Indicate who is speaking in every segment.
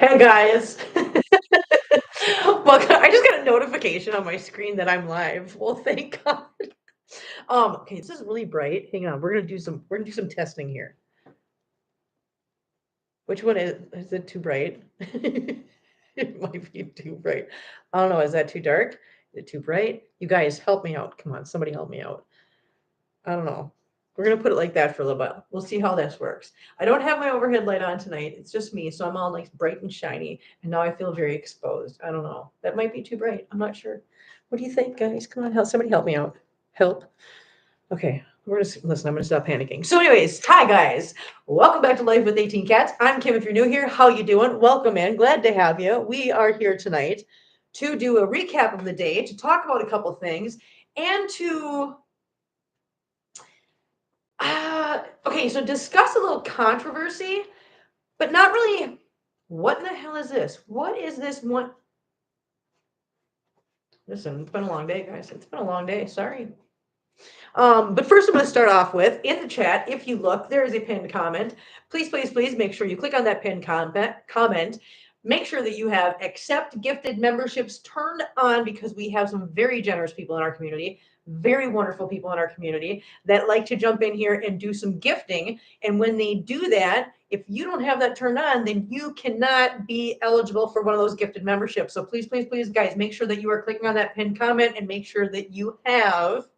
Speaker 1: Hey guys. Well, I just got a notification on my screen that I'm live. Well, thank God. Okay, this is really bright. Hang on, we're gonna do some testing here. Which one is it too bright? It might be too bright. I don't know, is that too dark? Is it too bright? You guys help me out. Come on, somebody help me out. I don't know. We're gonna put it like that for a little bit. We'll see how this works. I don't have my overhead light on tonight. It's just me, so I'm all like bright and shiny, and now I feel very exposed. I don't know. That might be too bright. I'm not sure. What do you think, guys? Come on, help somebody help me out. Help. Okay, we're just listen. I'm gonna stop panicking. So, anyways, hi guys. Welcome back to Life with 18 Cats. I'm Kim. If you're new here, how you doing? Welcome in. Glad to have you. We are here tonight to do a recap of the day, to talk about a couple things, and to okay, so discuss a little controversy, but not really. What in the hell is this? What is this one? Listen, it's been a long day, guys. It's been a long day. Sorry. But first, I'm going to start off with in the chat. If you look, there is a pinned comment. Please, please, please make sure you click on that pinned comment. Make sure that you have accept gifted memberships turned on because we have some very generous people in our community, very wonderful people in our community that like to jump in here and do some gifting. And when they do that, if you don't have that turned on, then you cannot be eligible for one of those gifted memberships. So please, please, please, guys, make sure that you are clicking on that pinned comment and make sure that you have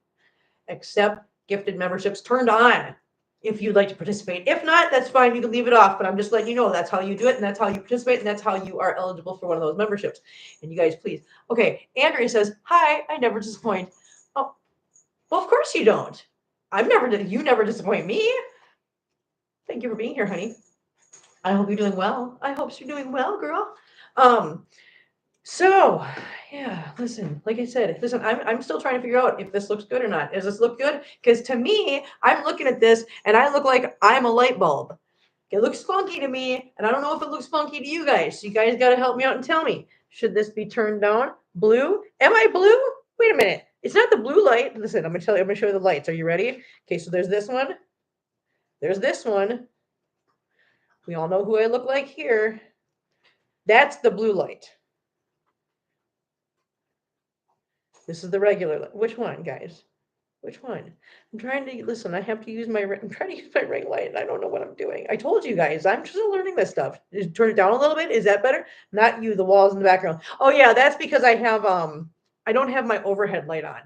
Speaker 1: accept gifted memberships turned on if you'd like to participate. If not, that's fine. You can leave it off, but I'm just letting you know that's how you do it, and that's how you participate, and that's how you are eligible for one of those memberships. And you guys, please. Okay, Andrea says, "Hi, I never disappoint." Oh, well, of course you don't. You never disappoint me. Thank you for being here, honey. I hope you're doing well. I hope you're doing well, girl. Um, So, yeah, listen, like I said, listen, I'm still trying to figure out if this looks good or not. Does this look good? Because to me, I'm looking at this and I look like I'm a light bulb. It looks funky to me, and I don't know if it looks funky to you guys. So you guys got to help me out and tell me. Should this be turned down? Blue? Am I blue? Wait a minute. It's not the blue light. Listen, I'm gonna tell you. I'm gonna show you the lights. Are you ready? Okay, so there's this one. There's this one. We all know who I look like here. That's the blue light. This is the regular light. Which one, guys? Which one? I'm trying to listen. I have to use I'm trying to use my ring light, and I don't know what I'm doing. I told you guys, I'm just learning this stuff. Turn it down a little bit. Is that better? Not you, the walls in the background. Oh yeah, that's because I don't have my overhead light on,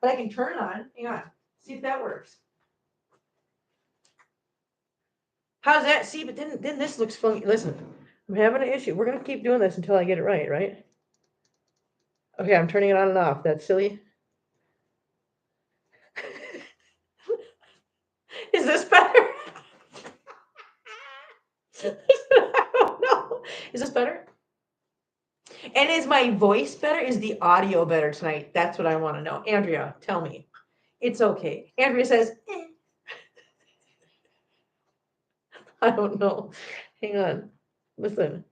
Speaker 1: but I can turn it on. Hang on, see if that works. How's that? See, but then this looks funky. Listen, I'm having an issue. We're gonna keep doing this until I get it right, right? Okay, I'm turning it on and off. That's silly. Is this better? I don't know. Is this better? And is my voice better? Is the audio better tonight? That's what I want to know. Andrea, tell me. It's okay. Andrea says, I don't know. Hang on. Listen.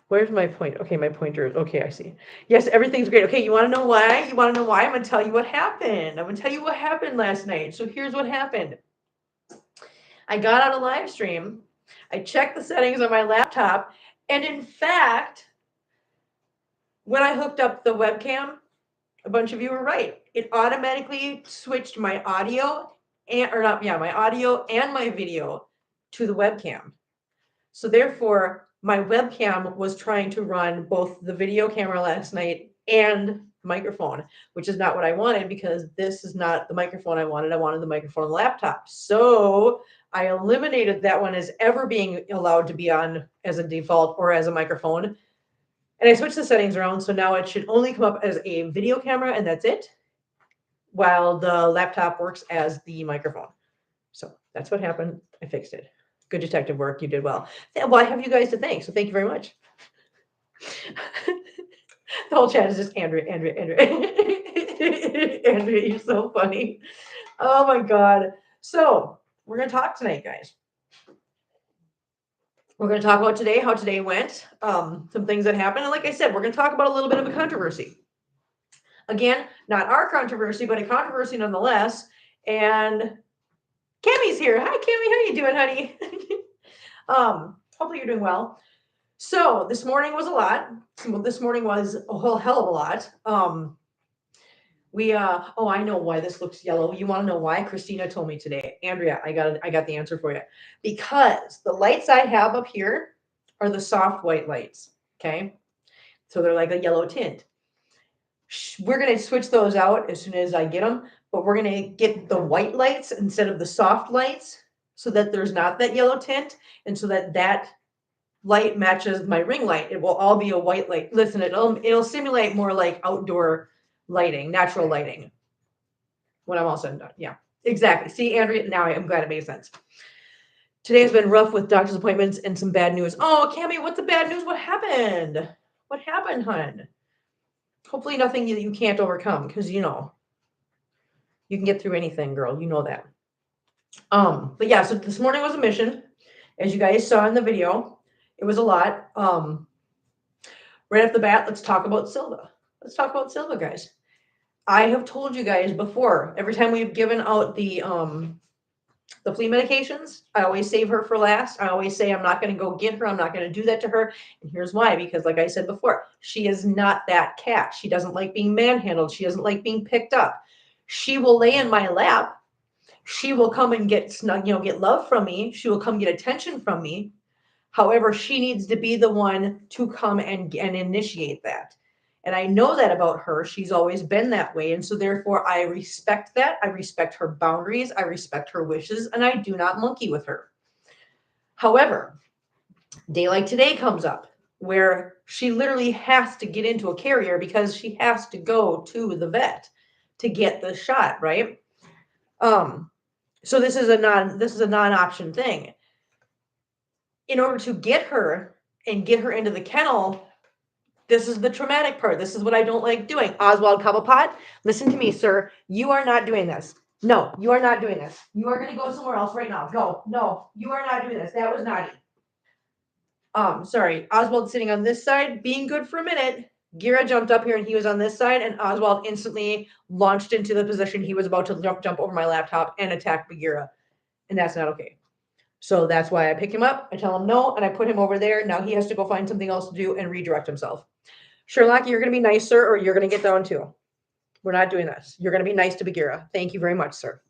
Speaker 1: Where's my point? Okay, my pointer. Okay, I see. Yes, everything's great. Okay, you want to know why? You want to know why? I'm going to tell you what happened. I'm going to tell you what happened last night. So here's what happened. I got on a live stream. I checked the settings on my laptop. And in fact, when I hooked up the webcam, a bunch of you were right. It automatically switched my audio my audio and my video to the webcam. So therefore, my webcam was trying to run both the video camera last night and microphone, which is not what I wanted because this is not the microphone I wanted. I wanted the microphone on the laptop. So I eliminated that one as ever being allowed to be on as a default or as a microphone. And I switched the settings around, so now it should only come up as a video camera, and that's it, while the laptop works as the microphone. So that's what happened. I fixed it. Good detective work. You did well. Well, I have you guys to thank, so thank you very much. The whole chat is just Andrea. Andrea, you're so funny. Oh my God. So we're going to talk tonight, guys. We're going to talk about today, how today went, some things that happened. And like I said, we're going to talk about a little bit of a controversy. Again, not our controversy, but a controversy nonetheless. And Cammy's here. Hi, Cammy. How you doing, honey? Hopefully you're doing well. So this morning was a lot. This morning was a whole hell of a lot. Oh, I know why this looks yellow. You want to know why? Christina told me today. Andrea, I got the answer for you. Because the lights I have up here are the soft white lights. Okay. So they're like a yellow tint. We're going to switch those out as soon as I get them, but we're going to get the white lights instead of the soft lights so that there's not that yellow tint and so that that light matches my ring light. It will all be a white light. Listen, it'll simulate more like outdoor lighting, natural lighting when I'm all said and done. Yeah, exactly. See, Andrea, now I'm glad it made sense. Today's been rough with doctor's appointments and some bad news. Oh, Cammie, what's the bad news? What happened? What happened, hun? Hopefully nothing that you can't overcome, because you can get through anything, girl. You know that. But yeah, so this morning was a mission, as you guys saw in the video. It was a lot. Right off the bat, let's talk about Silva. Let's talk about Silva, guys. I have told you guys before, every time we've given out the flea medications, I always save her for last. I always say I'm not going to go get her. I'm not going to do that to her. And here's why, because like I said before, she is not that cat. She doesn't like being manhandled. She doesn't like being picked up. She will lay in my lap. She will come and get snug, get love from me. She will come get attention from me. However, she needs to be the one to come and initiate that. And I know that about her. She's always been that way. And so therefore I respect that. I respect her boundaries. I respect her wishes. And I do not monkey with her. However, day like today comes up where she literally has to get into a carrier because she has to go to the vet to get the shot, right? So this is a non-option thing. In order to get her and get her into the kennel, this is the traumatic part. This is what I don't like doing. Oswald Cobblepot, listen to me, sir. You are not doing this. No, you are not doing this. You are going to go somewhere else right now. Go. No, you are not doing this. That was naughty. Sorry. Oswald's sitting on this side, being good for a minute. Gira jumped up here and he was on this side, and Oswald instantly launched into the position he was about to jump over my laptop and attack Bagheera. And that's not okay. So that's why I pick him up. I tell him no, and I put him over there. Now he has to go find something else to do and redirect himself. Sherlock, you're going to be nice, sir, or you're going to get down too. We're not doing this. You're going to be nice to Bagheera. Thank you very much, sir.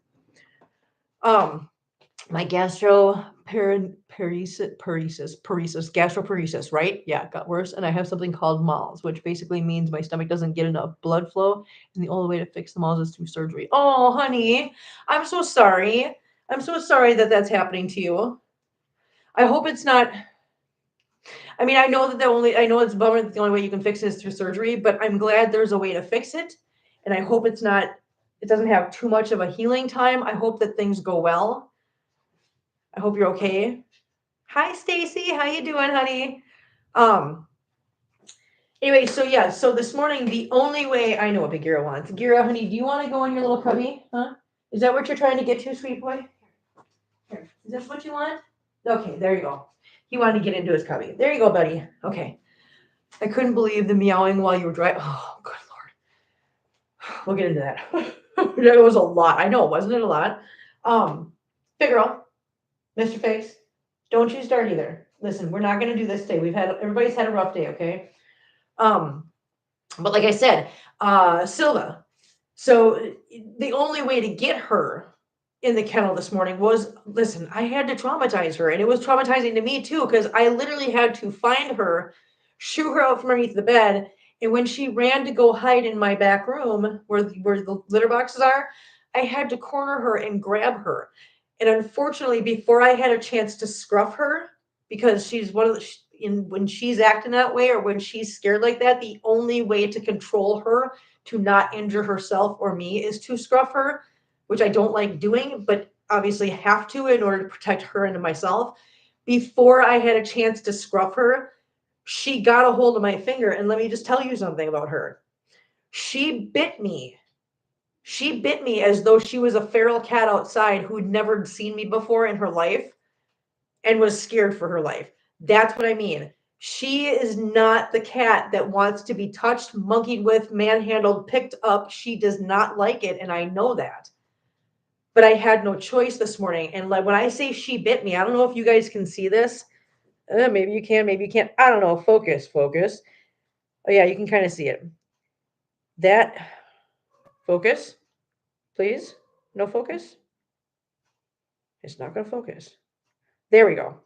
Speaker 1: My gastroparesis, right? Yeah, got worse. And I have something called MALS, which basically means my stomach doesn't get enough blood flow. And the only way to fix the MALS is through surgery. Oh, honey, I'm so sorry. I'm so sorry that that's happening to you. I hope it's not. I mean, I know it's a bummer that the only way you can fix it is through surgery, but I'm glad there's a way to fix it. And I hope it doesn't have too much of a healing time. I hope that things go well. I hope you're okay. Hi, Stacy. How you doing, honey? Anyway, so this morning, the only way I know what Bagheera wants. Bagheera, honey, do you want to go in your little cubby? Huh? Is that what you're trying to get to, sweet boy? Here. Is this what you want? Okay, there you go. He wanted to get into his cubby. There you go, buddy. Okay. I couldn't believe the meowing while you were driving. Oh, good Lord. We'll get into that. It was a lot. I know, wasn't it a lot? Big girl, Mr. Face, don't you start either. Listen, we're not going to do this today. Everybody's had a rough day, okay? But like I said, Silva. So the only way to get her in the kennel this morning was, listen, I had to traumatize her, and it was traumatizing to me too, because I literally had to find her, shoo her out from underneath the bed, and when she ran to go hide in my back room where the litter boxes are, I had to corner her and grab her. And unfortunately, before I had a chance to scruff her, because she's when she's acting that way or when she's scared like that, the only way to control her to not injure herself or me is to scruff her, which I don't like doing, but obviously have to in order to protect her and myself. Before I had a chance to scruff her, she got a hold of my finger. And let me just tell you something about her. She bit me. She bit me as though she was a feral cat outside who'd never seen me before in her life and was scared for her life. That's what I mean. She is not the cat that wants to be touched, monkeyed with, manhandled, picked up. She does not like it, and I know that. But I had no choice this morning. And like when I say she bit me, I don't know if you guys can see this. Maybe you can, maybe you can't. I don't know. Focus, focus. Oh yeah, you can kind of see it. That focus, please. No focus. It's not going to focus. There we go.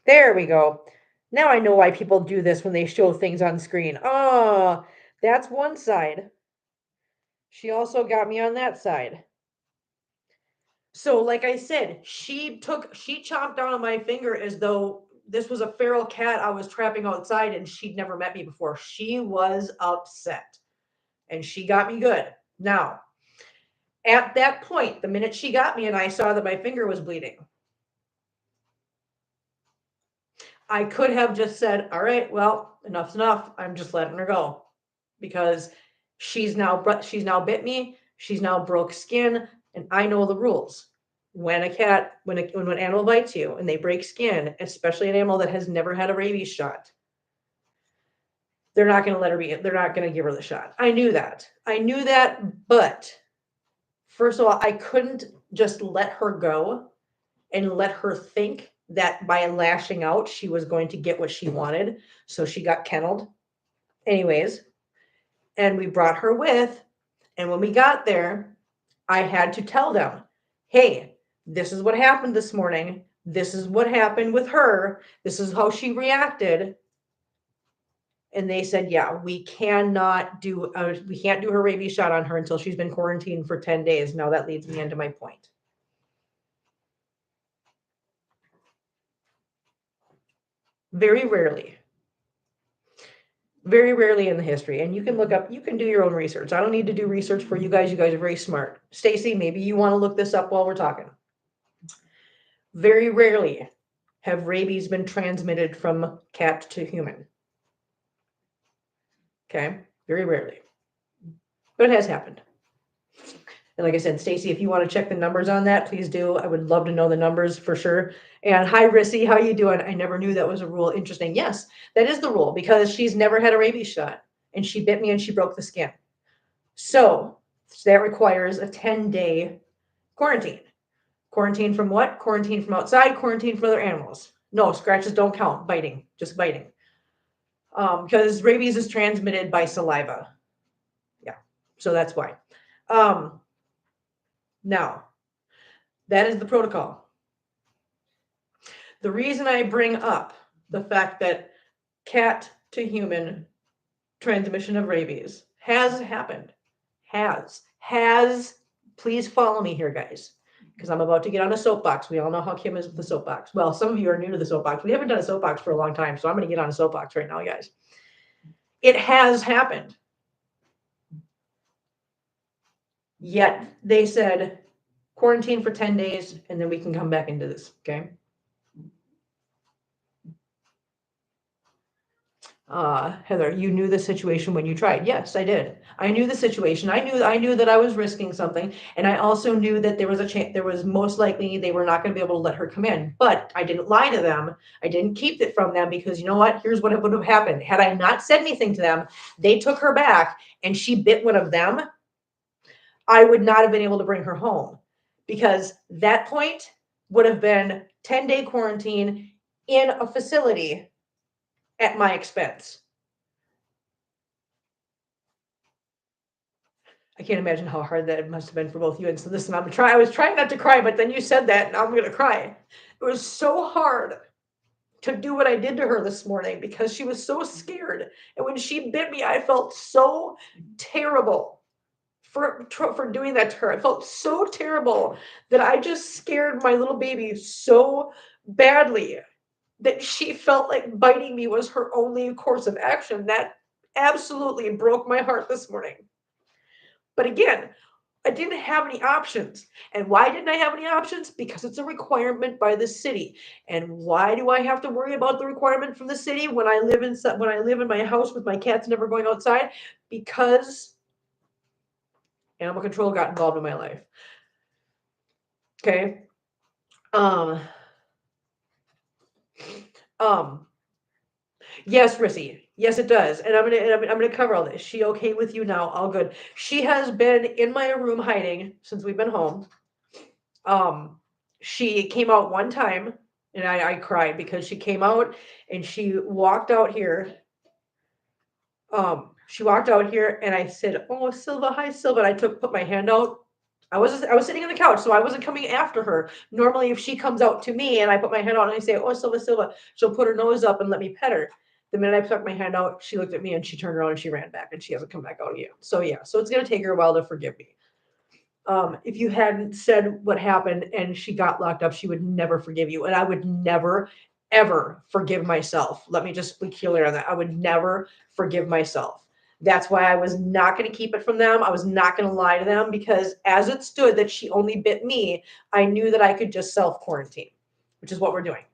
Speaker 1: There we go. Now I know why people do this when they show things on screen. Oh, that's one side. She also got me on that side. So, like I said, she chomped down on my finger as though this was a feral cat I was trapping outside and she'd never met me before. She was upset and she got me good. Now, at that point, the minute she got me and I saw that my finger was bleeding, I could have just said, all right, well, enough's enough. I'm just letting her go because she's now bit me. She's now broke skin, and I know the rules. When an animal bites you and they break skin, especially an animal that has never had a rabies shot, they're not going to let her be. They're not going to give her the shot. I knew that. But first of all, I couldn't just let her go and let her think that by lashing out, she was going to get what she wanted. So she got kenneled. Anyways, and we brought her with. And when we got there, I had to tell them, hey, this is what happened this morning. This is what happened with her. This is how she reacted. And they said, yeah, we can't do her rabies shot on her until she's been quarantined for 10 days. Now that leads me into my point. Very rarely in the history, and you can do your own research. I don't need to do research for you guys. You guys are very smart. Stacy, maybe you want to look this up while we're talking. Very rarely have rabies been transmitted from cat to human. Okay, very rarely, but it has happened. And like I said, Stacy, if you want to check the numbers on that, please do. I would love to know the numbers for sure. And hi, Rissy, how you doing? I never knew that was a rule. Interesting. Yes, that is the rule because she's never had a rabies shot and she bit me and she broke the skin. So that requires a 10-day quarantine. Quarantine from what? Quarantine from outside, quarantine from other animals. No, scratches don't count. Biting, just biting. Because rabies is transmitted by saliva. Yeah, so that's why. Now, that is the protocol. The reason I bring up the fact that cat to human transmission of rabies has happened. Please follow me here, guys, because I'm about to get on a soapbox. We all know how Kim is with the soapbox. Well, some of you are new to the soapbox. We haven't done a soapbox for a long time, so I'm going to get on a soapbox right now, guys. It has happened. Yet they said quarantine for 10 days and then we can come back into this, okay? Heather, you knew the situation when you tried. Yes, I did. I knew the situation. I knew that I was risking something, and I also knew that there was a chance. There was most likely they were not going to be able to let her come in. But I didn't lie to them. I didn't keep it from them because you know what? Here's what would have happened had I not said anything to them. They took her back, and she bit one of them. I would not have been able to bring her home because that point would have been 10-day quarantine in a facility at my expense. I can't imagine how hard that must have been for both you. And so listen, I was trying not to cry, but then you said that and I'm going to cry. It was so hard to do what I did to her this morning because she was so scared. And when she bit me, I felt so terrible for doing that to her. I felt so terrible that I just scared my little baby so badly that she felt like biting me was her only course of action. That absolutely broke my heart this morning. But again, I didn't have any options. And why didn't I have any options? Because it's a requirement by the city. And why do I have to worry about the requirement from the city when I live in my house with my cats never going outside? Because animal control got involved in my life. Okay. Yes, Rissy. Yes, it does. And I'm gonna cover all this. She okay with you now? All good. She has been in my room hiding since we've been home. She came out one time And I cried because she came out and she walked out here. She walked out here and I said, "Oh, Silva, hi, Silva." And put my hand out. I was sitting on the couch, so I wasn't coming after her. Normally, if she comes out to me and I put my hand out and I say, "Oh, Silva, Silva," she'll put her nose up and let me pet her. The minute I stuck my hand out, she looked at me and she turned around and she ran back and she hasn't come back out yet. So yeah, so it's gonna take her a while to forgive me. If you hadn't said what happened and she got locked up, she would never forgive you. And I would never, ever forgive myself. Let me just be clear on that. I would never forgive myself. That's why I was not going to keep it from them. I was not going to lie to them because as it stood that she only bit me, I knew that I could just self quarantine, which is what we're doing.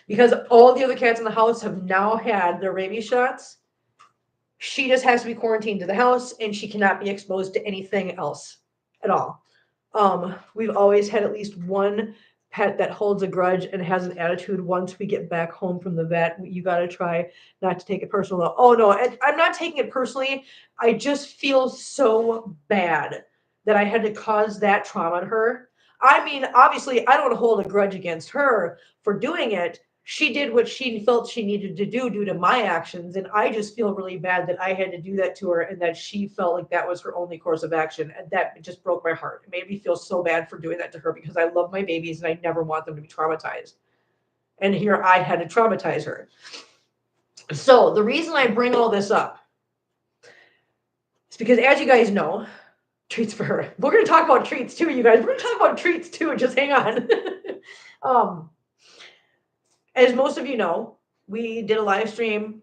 Speaker 1: Because all the other cats in the house have now had their rabies shots. She just has to be quarantined to the house and she cannot be exposed to anything else at all. We've always had at least one pet that holds a grudge and has an attitude once we get back home from the vet. You got to try not to take it personal. Oh, no, I'm not taking it personally. I just feel so bad that I had to cause that trauma to her. I mean, obviously, I don't hold a grudge against her for doing it. She did what she felt she needed to do due to my actions. And I just feel really bad that I had to do that to her and that she felt like that was her only course of action. And that just broke my heart. It made me feel so bad for doing that to her because I love my babies and I never want them to be traumatized. And here I had to traumatize her. So the reason I bring all this up is because, as you guys know, treats for her. We're going to talk about treats too, you guys. We're going to talk about treats too. Just hang on. As most of you know, we did a live stream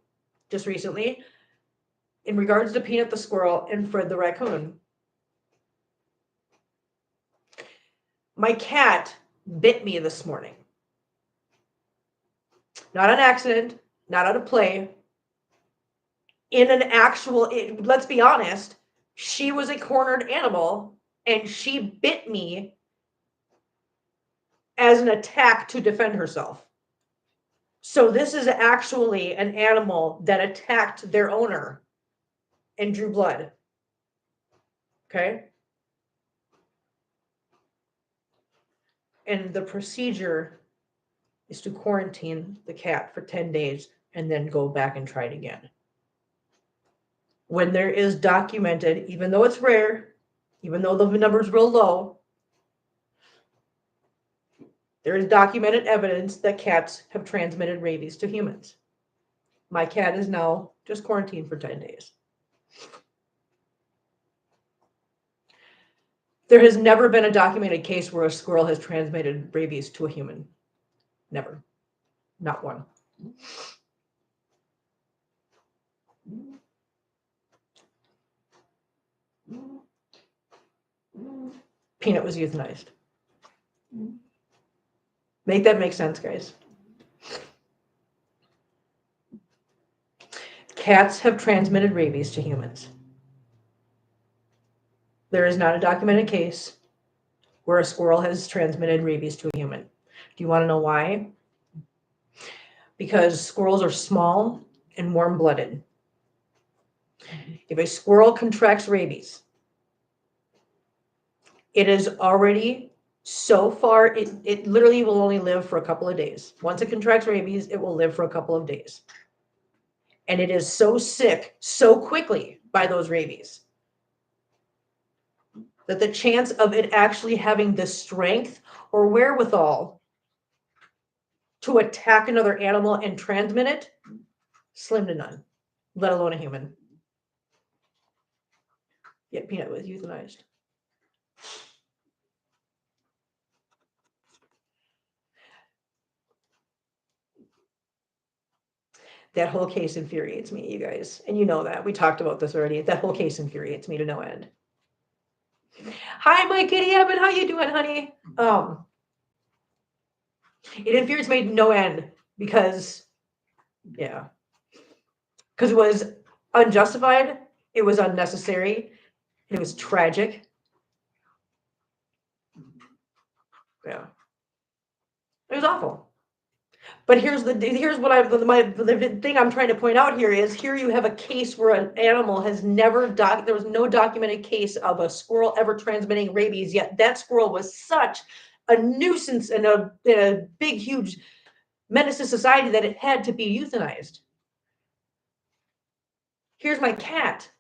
Speaker 1: just recently in regards to Peanut the squirrel and Fred the raccoon. My cat bit me this morning. Not an accident, not out of play. In an actual, let's be honest, she was a cornered animal and she bit me as an attack to defend herself. So this is actually an animal that attacked their owner and drew blood. Okay? And the procedure is to quarantine the cat for 10 days and then go back and try it again. When there is documented, even though it's rare, even though the number's real low, there is documented evidence that cats have transmitted rabies to humans. My cat is now just quarantined for 10 days. There has never been a documented case where a squirrel has transmitted rabies to a human. Never. Not one. Peanut was euthanized. Make that make sense, guys. Cats have transmitted rabies to humans. There is not a documented case where a squirrel has transmitted rabies to a human. Do you want to know why? Because squirrels are small and warm-blooded. If a squirrel contracts rabies, it is already so far, it literally will only live for a couple of days. Once it contracts rabies, it will live for a couple of days. And it is so sick so quickly by those rabies that the chance of it actually having the strength or wherewithal to attack another animal and transmit it, slim to none, let alone a human. Yet Peanut was euthanized. That whole case infuriates me, you guys. And you know that. We talked about this already. That whole case infuriates me to no end. Hi, my kitty Evan. How you doing, honey? It infuriates me to no end because, yeah. Because it was unjustified. It was unnecessary. It was tragic. Yeah. It was awful. But here's what the thing I'm trying to point out here is here you have a case where an animal has never there was no documented case of a squirrel ever transmitting rabies, yet that squirrel was such a nuisance and a big, huge menace to society that it had to be euthanized. Here's my cat,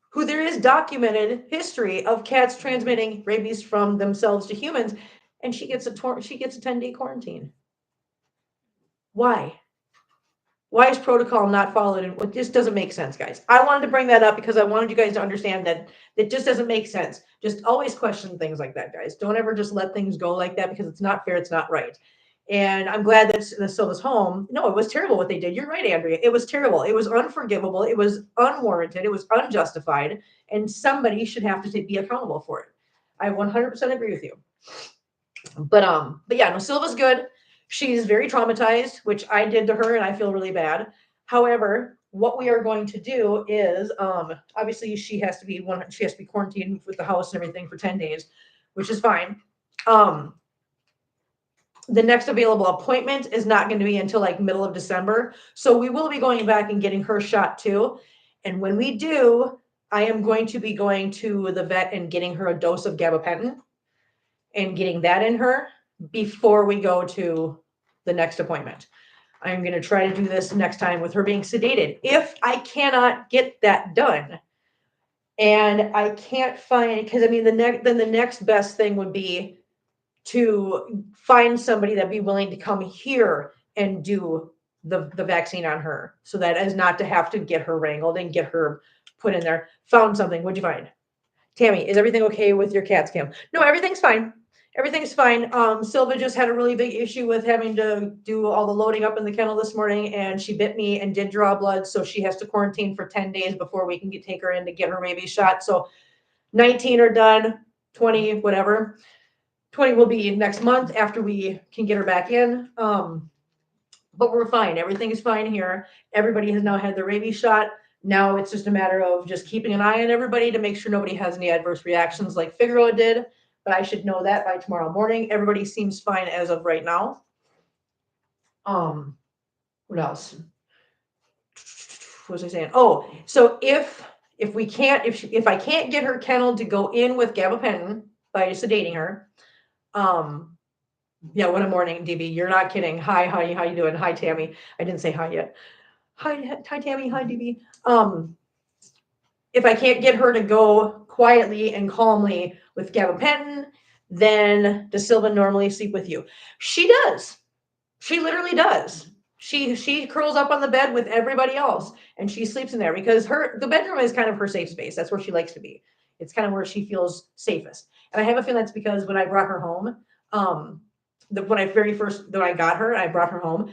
Speaker 1: who there is documented history of cats transmitting rabies from themselves to humans, and she gets a 10-day quarantine. Why? Why is protocol not followed? And what this doesn't make sense, guys. I wanted to bring that up because I wanted you guys to understand that it just doesn't make sense. Just always question things like that, guys. Don't ever just let things go like that because it's not fair. It's not right. And I'm glad that Silva's home. No, it was terrible what they did. You're right, Andrea. It was terrible. It was unforgivable. It was unwarranted. It was unjustified. And somebody should have to be accountable for it. I 100% agree with you. But yeah, no, Silva's good. She's very traumatized, which I did to her, and I feel really bad. However, what we are going to do is, obviously she has to be quarantined with the house and everything for 10 days, which is fine. The next available appointment is not going to be until like middle of December. So we will be going back and getting her shot too. And when we do, I am going to be going to the vet and getting her a dose of gabapentin and getting that in her before we go to the next appointment. I'm going to try to do this next time with her being sedated. If I cannot get that done, and I can't find, because I mean, the next best thing would be to find somebody that'd be willing to come here and do the vaccine on her, so that as not to have to get her wrangled and get her put in there. Found something. What'd you find? Tammy, is everything okay with your CAT scan? No, everything's fine. Everything's fine. Silva just had a really big issue with having to do all the loading up in the kennel this morning, and she bit me and did draw blood, so she has to quarantine for 10 days before we can take her in to get her rabies shot. So 19 are done, 20, whatever. 20 will be next month after we can get her back in. But we're fine. Everything is fine here. Everybody has now had the rabies shot. Now it's just a matter of just keeping an eye on everybody to make sure nobody has any adverse reactions like Figaro did. But I should know that by tomorrow morning. Everybody seems fine as of right now. What else? What was I saying? Oh, so if I can't get her kennel to go in with gabapentin by sedating her, yeah, what a morning, DB. You're not kidding. Hi, how you doing? Hi, Tammy. I didn't say hi yet. Hi, Tammy. Hi, DB. If I can't get her to go quietly and calmly with gabapentin, then does Silva normally sleep with you? She does. She literally does. She curls up on the bed with everybody else and she sleeps in there because the bedroom is kind of her safe space. That's where she likes to be. It's kind of where she feels safest. And I have a feeling that's because when I brought her home, when I got her, I brought her home.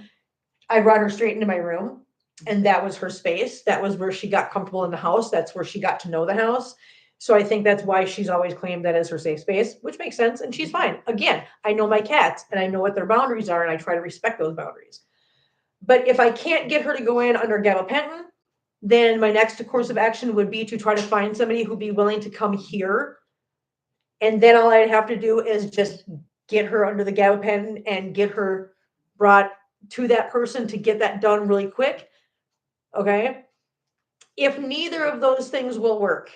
Speaker 1: I brought her straight into my room, and that was her space. That was where she got comfortable in the house. That's where she got to know the house. So I think that's why she's always claimed that as her safe space, which makes sense. And she's fine. Again, I know my cats and I know what their boundaries are, and I try to respect those boundaries. But if I can't get her to go in under gabapentin, then my next course of action would be to try to find somebody who'd be willing to come here. And then all I'd have to do is just get her under the gabapentin and get her brought to that person to get that done really quick. Okay. If neither of those things will work,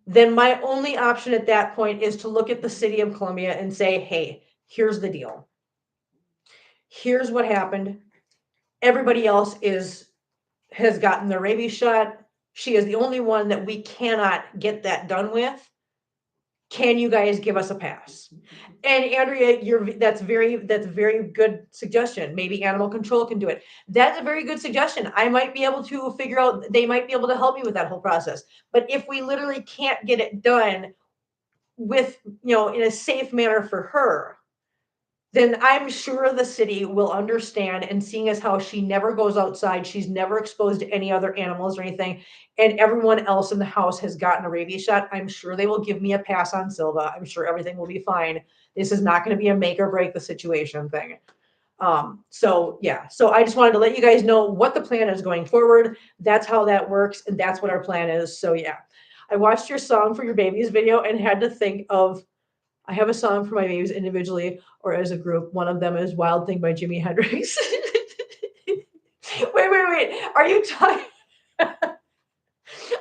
Speaker 1: then my only option at that point is to look at the city of Columbia and say, hey, here's the deal. Here's what happened. Everybody else has gotten the rabies shot. She is the only one that we cannot get that done with. Can you guys give us a pass? And Andrea, that's very good suggestion. Maybe animal control can do it. That's a very good suggestion. I might be able to figure out, they might be able to help me with that whole process. But if we literally can't get it done with, in a safe manner for her, then I'm sure the city will understand, and seeing as how she never goes outside, she's never exposed to any other animals or anything, and everyone else in the house has gotten a rabies shot, I'm sure they will give me a pass on Silva. I'm sure everything will be fine. This is not going to be a make or break the situation thing. So I just wanted to let you guys know what the plan is going forward. That's how that works, and that's what our plan is. So yeah, I watched your song for your babies video and had to think of, I have a song for my babies individually or as a group. One of them is Wild Thing by Jimi Hendrix. Wait. Are you talking?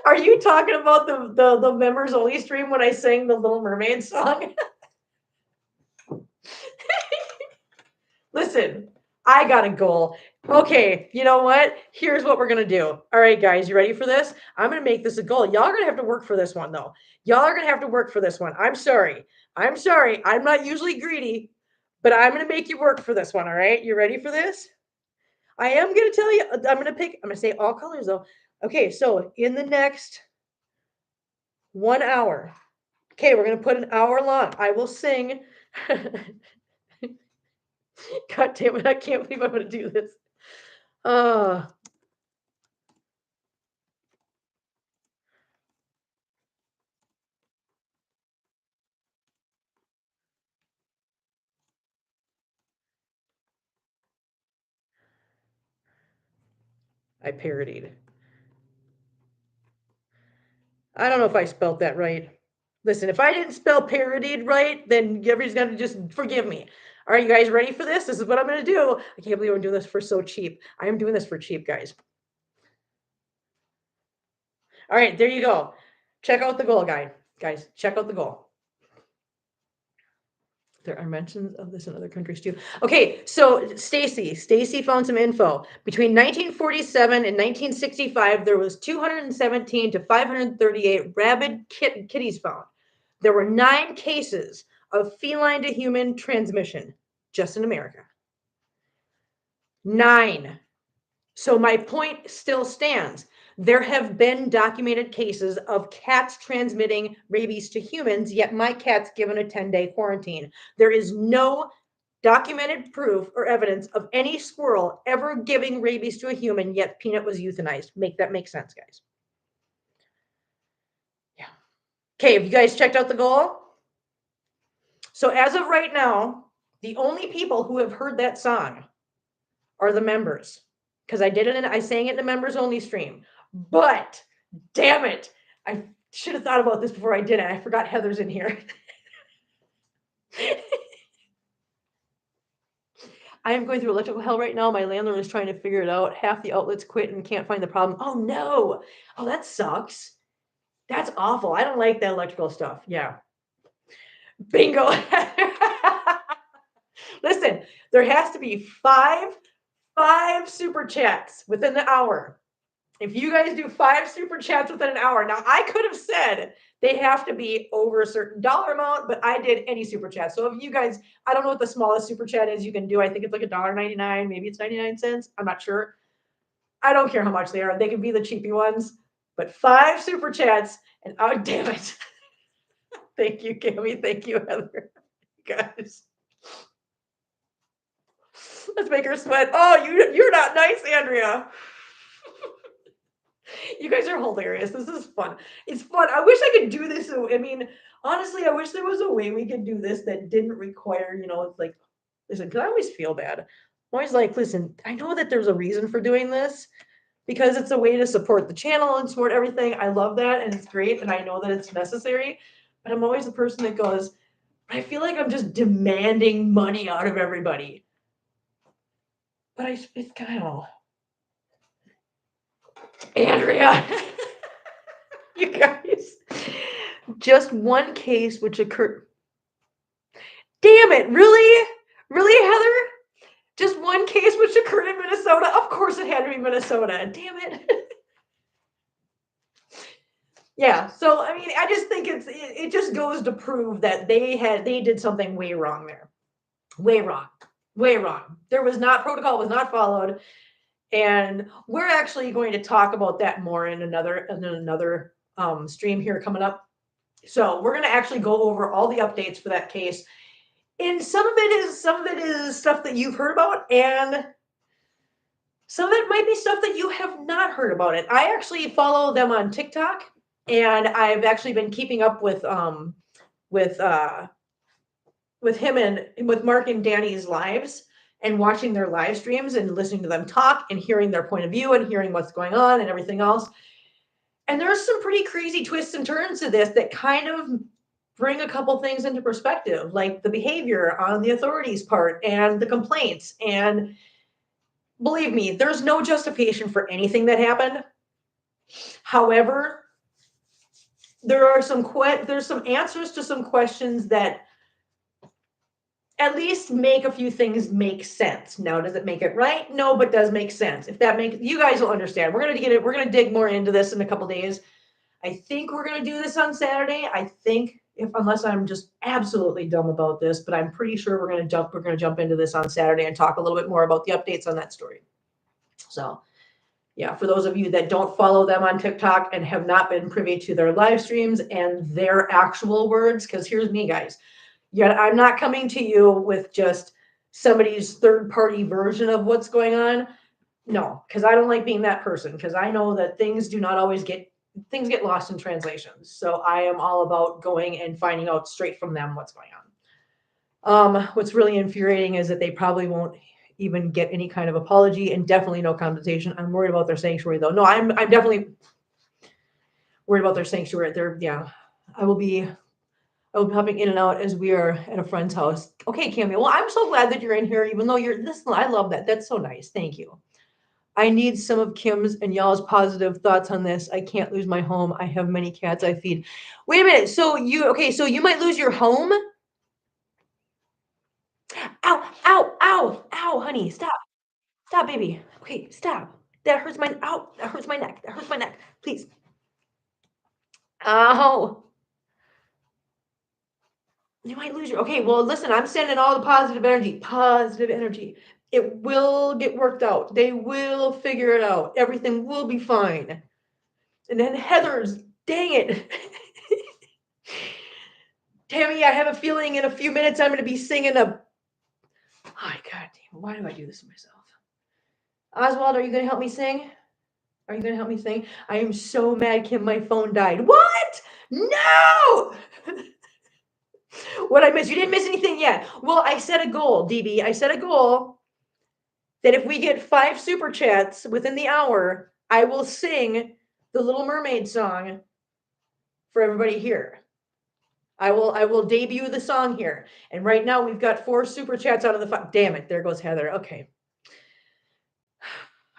Speaker 1: Are you talking about the members only stream when I sang the Little Mermaid song? Listen, I got a goal. Okay, you know what? Here's what we're gonna do. All right, guys, you ready for this? I'm gonna make this a goal. Y'all are gonna have to work for this one, though. Y'all are gonna have to work for this one. I'm sorry. I'm sorry. I'm not usually greedy, but I'm gonna make you work for this one. All right, you ready for this? I am gonna tell you. I'm gonna say all colors though. Okay, so in the next 1 hour. Okay, we're gonna put an hour long. I will sing. God damn it! I can't believe I'm gonna do this. Uh, I parodied. I don't know if I spelled that right. Listen, if I didn't spell parodied right, then everybody's gonna just forgive me. All right, you guys ready for this? This is what I'm gonna do. I can't believe I'm doing this for so cheap. I am doing this for cheap, guys. All right, there you go. Check out the goal, guys. Check out the goal. There are mentions of this in other countries too. Okay, so Stacy found some info. Between 1947 and 1965, there was 217 to 538 rabid kitties found. There were 9 cases of feline to human transmission just in America. 9. So my point still stands. There have been documented cases of cats transmitting rabies to humans, yet my cat's given a 10-day quarantine. There is no documented proof or evidence of any squirrel ever giving rabies to a human, yet Peanut was euthanized. Make that make sense, guys. Yeah. Okay, have you guys checked out the goal? So as of right now, the only people who have heard that song are the members. Because I sang it in the members only stream. But damn it, I should have thought about this before I did it. I forgot Heather's in here. I am going through electrical hell right now. My landlord is trying to figure it out. Half the outlets quit and can't find the problem. Oh no. Oh, that sucks. That's awful. I don't like that electrical stuff. Yeah. Bingo. Listen, there has to be five super chats within the hour. If you guys do 5 super chats within an hour, now I could have said they have to be over a certain dollar amount, but I did any super chat. So if you guys, I don't know what the smallest super chat is you can do. I think it's like $1.99, maybe it's 99 cents. I'm not sure. I don't care how much they are. They can be the cheapy ones, but 5 super chats and oh damn it. Thank you, Cami. Thank you, Heather. Guys. Let's make her sweat. Oh, you're not nice, Andrea. You guys are hilarious. This is fun. It's fun. I wish I could do this. I mean, honestly, I wish there was a way we could do this that didn't require, it's like, listen, because I always feel bad. I'm always like, listen, I know that there's a reason for doing this because it's a way to support the channel and support everything. I love that and it's great and I know that it's necessary. But I'm always the person that goes, I feel like I'm just demanding money out of everybody. But it's kind of Andrea. You guys. Just one case which occurred. Damn it, really? Really, Heather? Just one case which occurred in Minnesota? Of course it had to be Minnesota. Damn it. Yeah, so I mean, I just think it just goes to prove that they did something way wrong there. Way wrong. Way wrong. Protocol was not followed. And we're actually going to talk about that more in another stream here coming up. So we're going to actually go over all the updates for that case. And some of it is stuff that you've heard about, and some of it might be stuff that you have not heard about it. I actually follow them on TikTok, and I've actually been keeping up with him and with Mark and Danny's lives and watching their live streams and listening to them talk and hearing their point of view and hearing what's going on and everything else. And there's some pretty crazy twists and turns to this that kind of bring a couple things into perspective, like the behavior on the authorities' part and the complaints. And believe me, there's no justification for anything that happened. However, there's some answers to some questions that at least make a few things make sense. Now, does it make it right? No, but does make sense. If that makes, you guys will understand. We're gonna dig more into this in a couple days. I think we're gonna do this on Saturday. I think, if unless I'm just absolutely dumb about this, but I'm pretty sure we're gonna jump into this on Saturday and talk a little bit more about the updates on that story. So yeah, for those of you that don't follow them on TikTok and have not been privy to their live streams and their actual words, because here's me, guys. Yet I'm not coming to you with just somebody's third party version of what's going on. No, because I don't like being that person, because I know that things get lost in translations. So I am all about going and finding out straight from them what's going on. What's really infuriating is that they probably won't even get any kind of apology and definitely no compensation. I'm worried about their sanctuary though. No, I'm definitely worried about their sanctuary. I will be popping in and out as we are at a friend's house. Okay, Cammy. Well, I'm so glad that you're in here, even though I love that. That's so nice. Thank you. I need some of Kim's and y'all's positive thoughts on this. I can't lose my home. I have many cats I feed. Wait a minute. So you might lose your home? Ow, ow, ow, ow, honey. Stop. Stop, baby. Okay, stop. That hurts my neck. That hurts my neck. Please. Ow. You might lose your. Okay, well, listen, I'm sending all the positive energy. Positive energy. It will get worked out. They will figure it out. Everything will be fine. And then Heather's, dang it. Tammy, I have a feeling in a few minutes I'm going to be singing a. Oh, God damn, why do I do this to myself? Oswald, are you going to help me sing? Are you going to help me sing? I am so mad, Kim, my phone died. What? No! What I missed? You didn't miss anything yet. Well, I set a goal, DB. I set a goal that if we get 5 super chats within the hour, I will sing the Little Mermaid song for everybody here. I will debut the song here. And right now we've got 4 super chats out of the 5. Damn it. There goes Heather. Okay.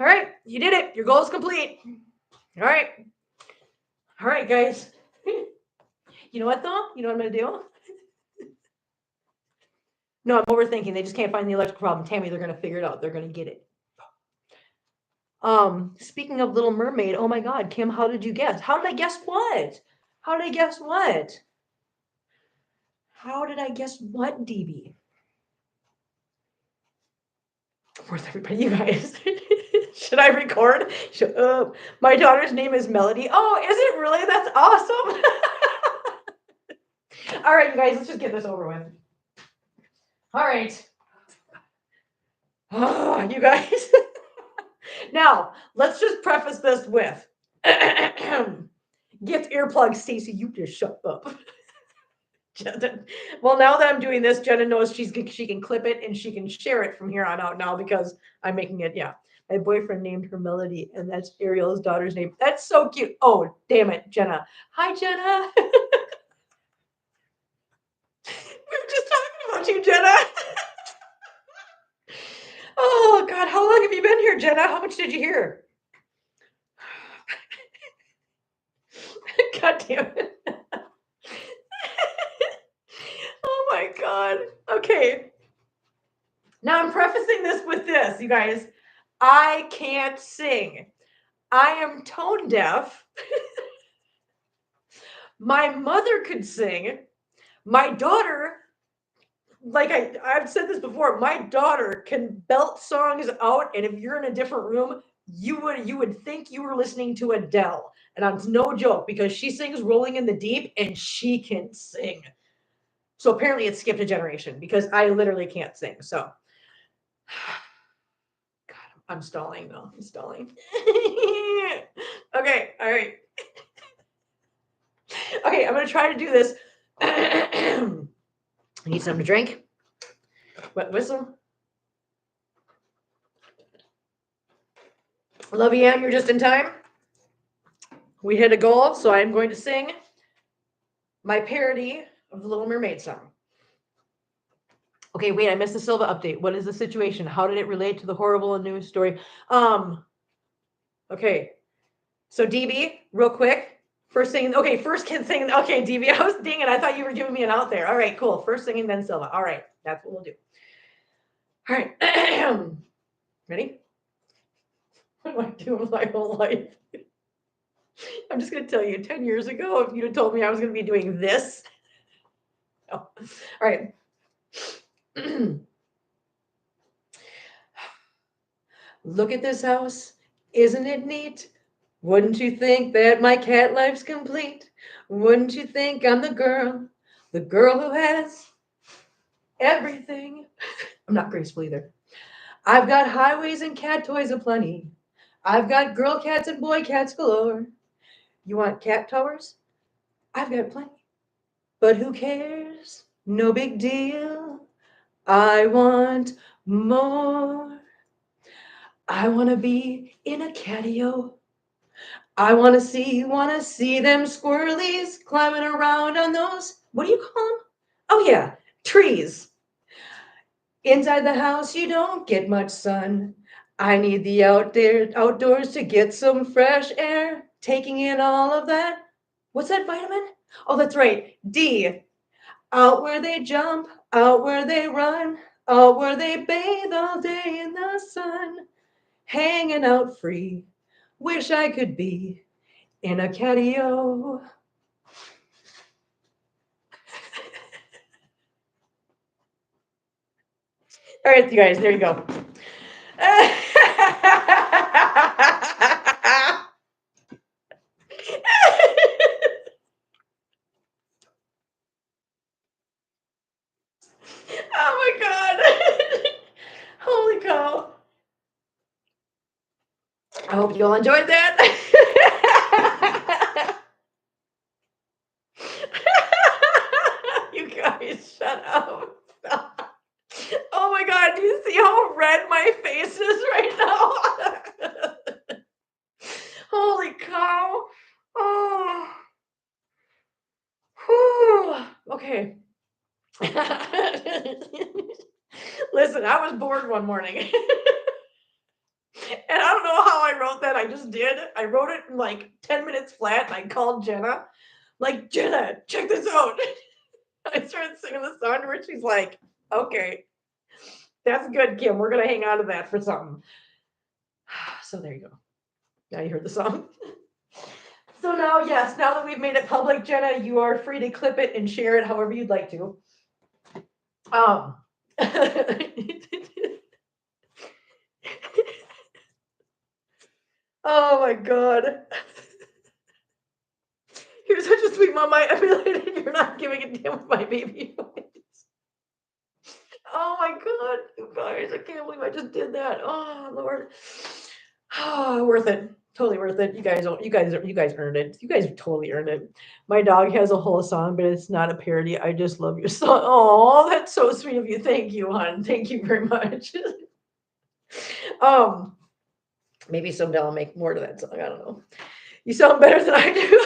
Speaker 1: All right. You did it. Your goal is complete. All right. All right, guys. You know what, though? You know what I'm going to do? No, I'm overthinking. They just can't find the electrical problem. Tammy, they're going to figure it out. They're going to get it. Speaking of Little Mermaid, oh my God, Kim, how did you guess? How did I guess what? How did I guess what? How did I guess what, DB? Where's everybody? You guys. Should I record? My daughter's name is Melody. Oh, is it really? That's awesome. All right, you guys, let's just get this over with. All right. Oh, you guys. Now, let's just preface this with get earplugs, Stacy. You just shut up. Jenna, well, now that I'm doing this, Jenna knows she can clip it and she can share it from here on out now because I'm making it. Yeah, my boyfriend named her Melody, and that's Ariel's daughter's name. That's so cute. Oh, damn it, Jenna. Hi, Jenna. We were just talking about you, Jenna. Oh God, how long have you been here, Jenna? How much did you hear? God damn it. Oh my God. Okay. Now I'm prefacing this with this, you guys. I can't sing. I am tone deaf. My mother could sing. My daughter, like I've said this before, my daughter can belt songs out, and if you're in a different room, you would think you were listening to Adele. And it's no joke because she sings Rolling in the Deep and she can sing. So apparently it skipped a generation because I literally can't sing. So God, I'm stalling though. I'm stalling. Okay, all right. Okay, I'm gonna try to do this. I need something to drink. Wet whistle. Lovey Ann, you're just in time. We hit a goal, so I'm going to sing my parody of the Little Mermaid song. Okay, wait, I missed the Silva update. What is the situation? How did it relate to the horrible news story? Okay. So DB, real quick, First thing, okay, first kid thing. Okay, DB, I was dang it. I thought you were giving me an out there. All right, cool. First thing and then Silva. All right, that's what we'll do. All right. Ready? What am I doing with my whole life? I'm just going to tell you 10 years ago, if you'd have told me I was going to be doing this. No. All right. Look at this house. Isn't it neat? Wouldn't you think that my cat life's complete? Wouldn't you think I'm the girl who has everything? I'm not graceful either. I've got highways and cat toys aplenty. I've got girl cats and boy cats galore. You want cat towers? I've got plenty. But who cares? No big deal. I want more. I want to be in a catio. I want to see them squirrelies climbing around on those, what do you call them? Oh yeah, trees. Inside the house, you don't get much sun. I need the outdoors to get some fresh air. Taking in all of that. What's that vitamin? Oh, that's right, D. Out where they jump, out where they run, out where they bathe all day in the sun. Hanging out free. Wish I could be in a catio. All right, you guys, there you go. Oh my God. Holy cow. I hope you all enjoyed that. You guys, shut up. Oh my God, do you see how red my face is right now? Holy cow. Oh. Whew. Okay. Listen, I was bored one morning. And I don't know how I wrote that. I just did. I wrote it in like 10 minutes flat and I called Jenna. Like, Jenna, check this out. I started singing the song to her. She's like, okay, that's good, Kim. We're going to hang on to that for something. So there you go. Now you heard the song. So now, yes, now that we've made it public, Jenna, you are free to clip it and share it however you'd like to. Oh my God. You're such a sweet mom. I emulated. You're not giving a damn with my baby voice. Oh my God, you guys, I can't believe I just did that. Oh Lord. Oh, worth it. Totally worth it. You guys earned it. You guys totally earned it. My dog has a whole song, but it's not a parody. I just love your song. Oh, that's so sweet of you. Thank you, hon. Thank you very much. Maybe someday I'll make more to that song. I don't know. You sound better than I do.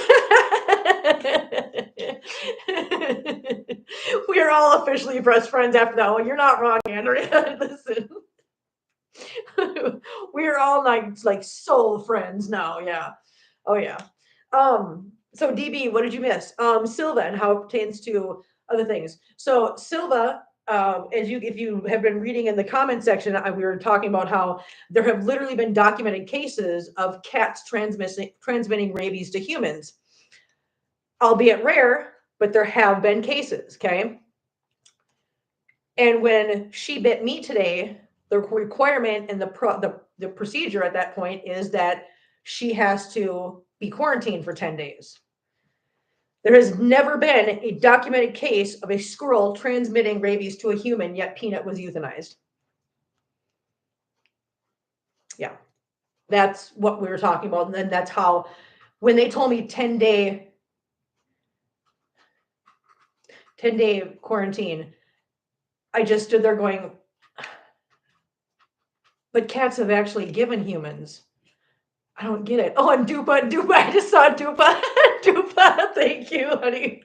Speaker 1: We are all officially best friends after that one. You're not wrong, Andrea. Listen. We're all like soul friends now. Yeah. Oh yeah. So DB, what did you miss? Silva and how it pertains to other things. So Silva, if you have been reading in the comment section, we were talking about how there have literally been documented cases of cats transmitting rabies to humans, albeit rare, but there have been cases. Okay. And when she bit me today, the requirement and the procedure at that point is that she has to be quarantined for 10 days. There has never been a documented case of a squirrel transmitting rabies to a human, yet Peanut was euthanized. Yeah, that's what we were talking about. And then that's how, when they told me 10-day quarantine, I just stood there going, but cats have actually given humans. I don't get it. Oh, and Dupa. I just saw Dupa. Dupa, thank you, honey.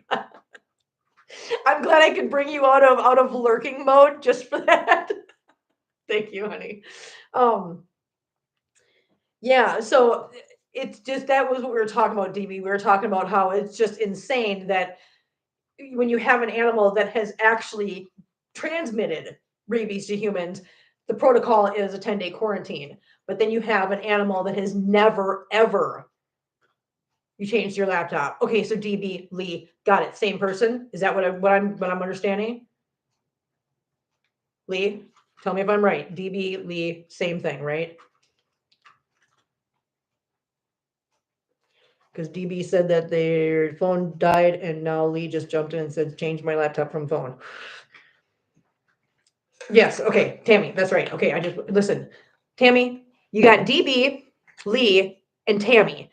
Speaker 1: I'm glad I could bring you out of lurking mode just for that. Thank you, honey. Yeah, so it's just that was what we were talking about, DB. We were talking about how it's just insane that when you have an animal that has actually transmitted rabies to humans, the protocol is a 10-day quarantine. But then you have an animal that has never, ever, you changed your laptop. Okay, so DB Lee, got it. Same person. Is that what I'm understanding? Lee, tell me if I'm right. DB Lee, same thing, right? Because DB said that their phone died, and now Lee just jumped in and said, change my laptop from phone. Yes, okay, Tammy, that's right. Okay, I just listen. Tammy, you got DB, Lee, and Tammy.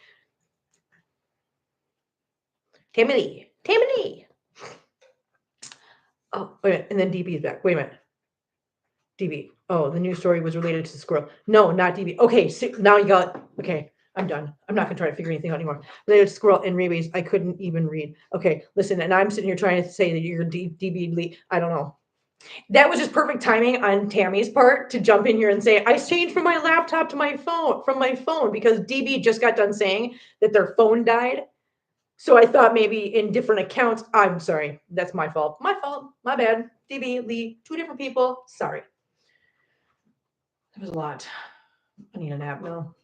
Speaker 1: Tammy Lee. Tammy Lee. Oh, wait a minute. And then DB is back. Wait a minute. DB. Oh, the news story was related to the squirrel. No, not DB. Okay, so now you got. Okay, I'm done. I'm not gonna try to figure anything out anymore. Related to squirrel and rabies. I couldn't even read. Okay, listen, and I'm sitting here trying to say that you're DB Lee. I don't know. That was just perfect timing on Tammy's part to jump in here and say, I changed from my laptop to my phone, from my phone, because DB just got done saying that their phone died. So I thought maybe in different accounts. I'm sorry. That's my fault. My fault. My bad. DB, Lee, two different people. Sorry. That was a lot. I need a nap now.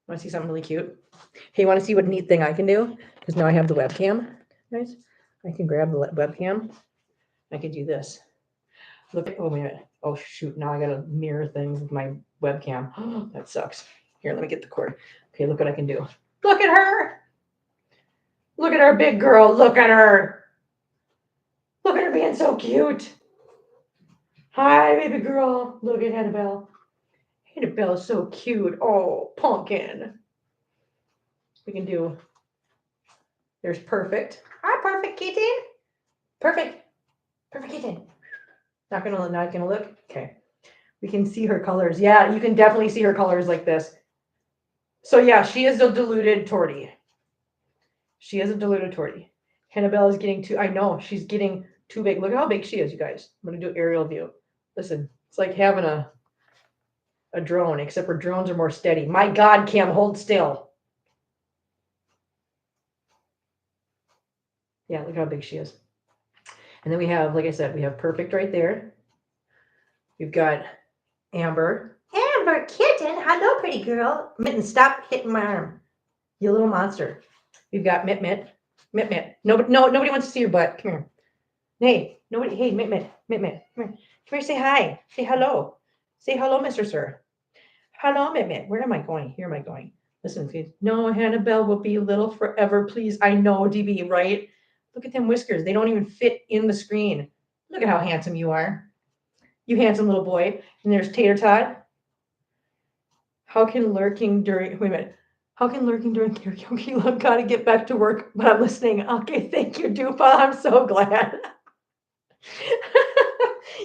Speaker 1: Want to see something really cute? Hey, you want to see what neat thing I can do? Because now I have the webcam. Guys, I can grab the webcam. I could do this. Look at, oh, wait a minute. Oh, shoot. Now I got to mirror things with my webcam. That sucks. Here, let me get the cord. Okay, look what I can do. Look at her. Look at our big girl. Look at her. Look at her being so cute. Hi, baby girl. Look at Annabelle. Annabelle is so cute. Oh, pumpkin. We can do, there's perfect. Hi, perfect kitten. Perfect. Perfect kitten. Not gonna look. Okay. We can see her colors. Yeah, you can definitely see her colors like this. So yeah, she is a diluted tortie. She is a diluted tortie. Annabelle is getting too, I know, she's getting too big. Look at how big she is, you guys. I'm gonna do aerial view. Listen, it's like having a drone, except for drones are more steady. My God, Cam, hold still. Yeah, look how big she is. And then we have, like I said, we have perfect right there. We've got Amber. Amber kitten. Hello, pretty girl. Mitten, stop hitting my arm. You little monster. We've got Mit Mit. Mit Mit. Nobody wants to see your butt. Come here. Hey, nobody. Hey, Mit Mit. Mit Mit. Come here. Come here. Say hi. Say hello. Say hello, Mr. Sir. Hello, Mit Mit. Where am I going? Here am I going. Listen, please. No, Annabelle will be little forever, please. I know, DB, right? Look at them whiskers. They don't even fit in the screen. Look at how handsome you are. You handsome little boy. And there's Tater Tot. How can lurking during, wait a minute. How can lurking during karaoke? I've got to get back to work, but I'm listening. Okay, thank you, Dupa. I'm so glad.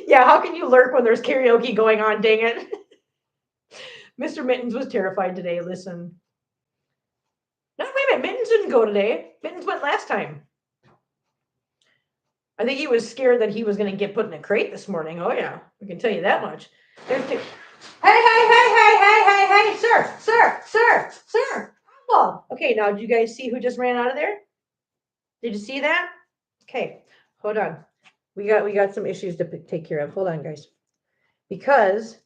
Speaker 1: Yeah, how can you lurk when there's karaoke going on? Dang it. Mr. Mittens was terrified today. Listen. No, wait a minute. Mittens didn't go today. Mittens went last time. I think he was scared that he was going to get put in a crate this morning. Oh, yeah. We can tell you that much. There's two. Hey, sir. Oh, okay, now did you guys see who just ran out of there? Did you see that? Okay, hold on. We got some issues to take care of. Hold on, guys. Because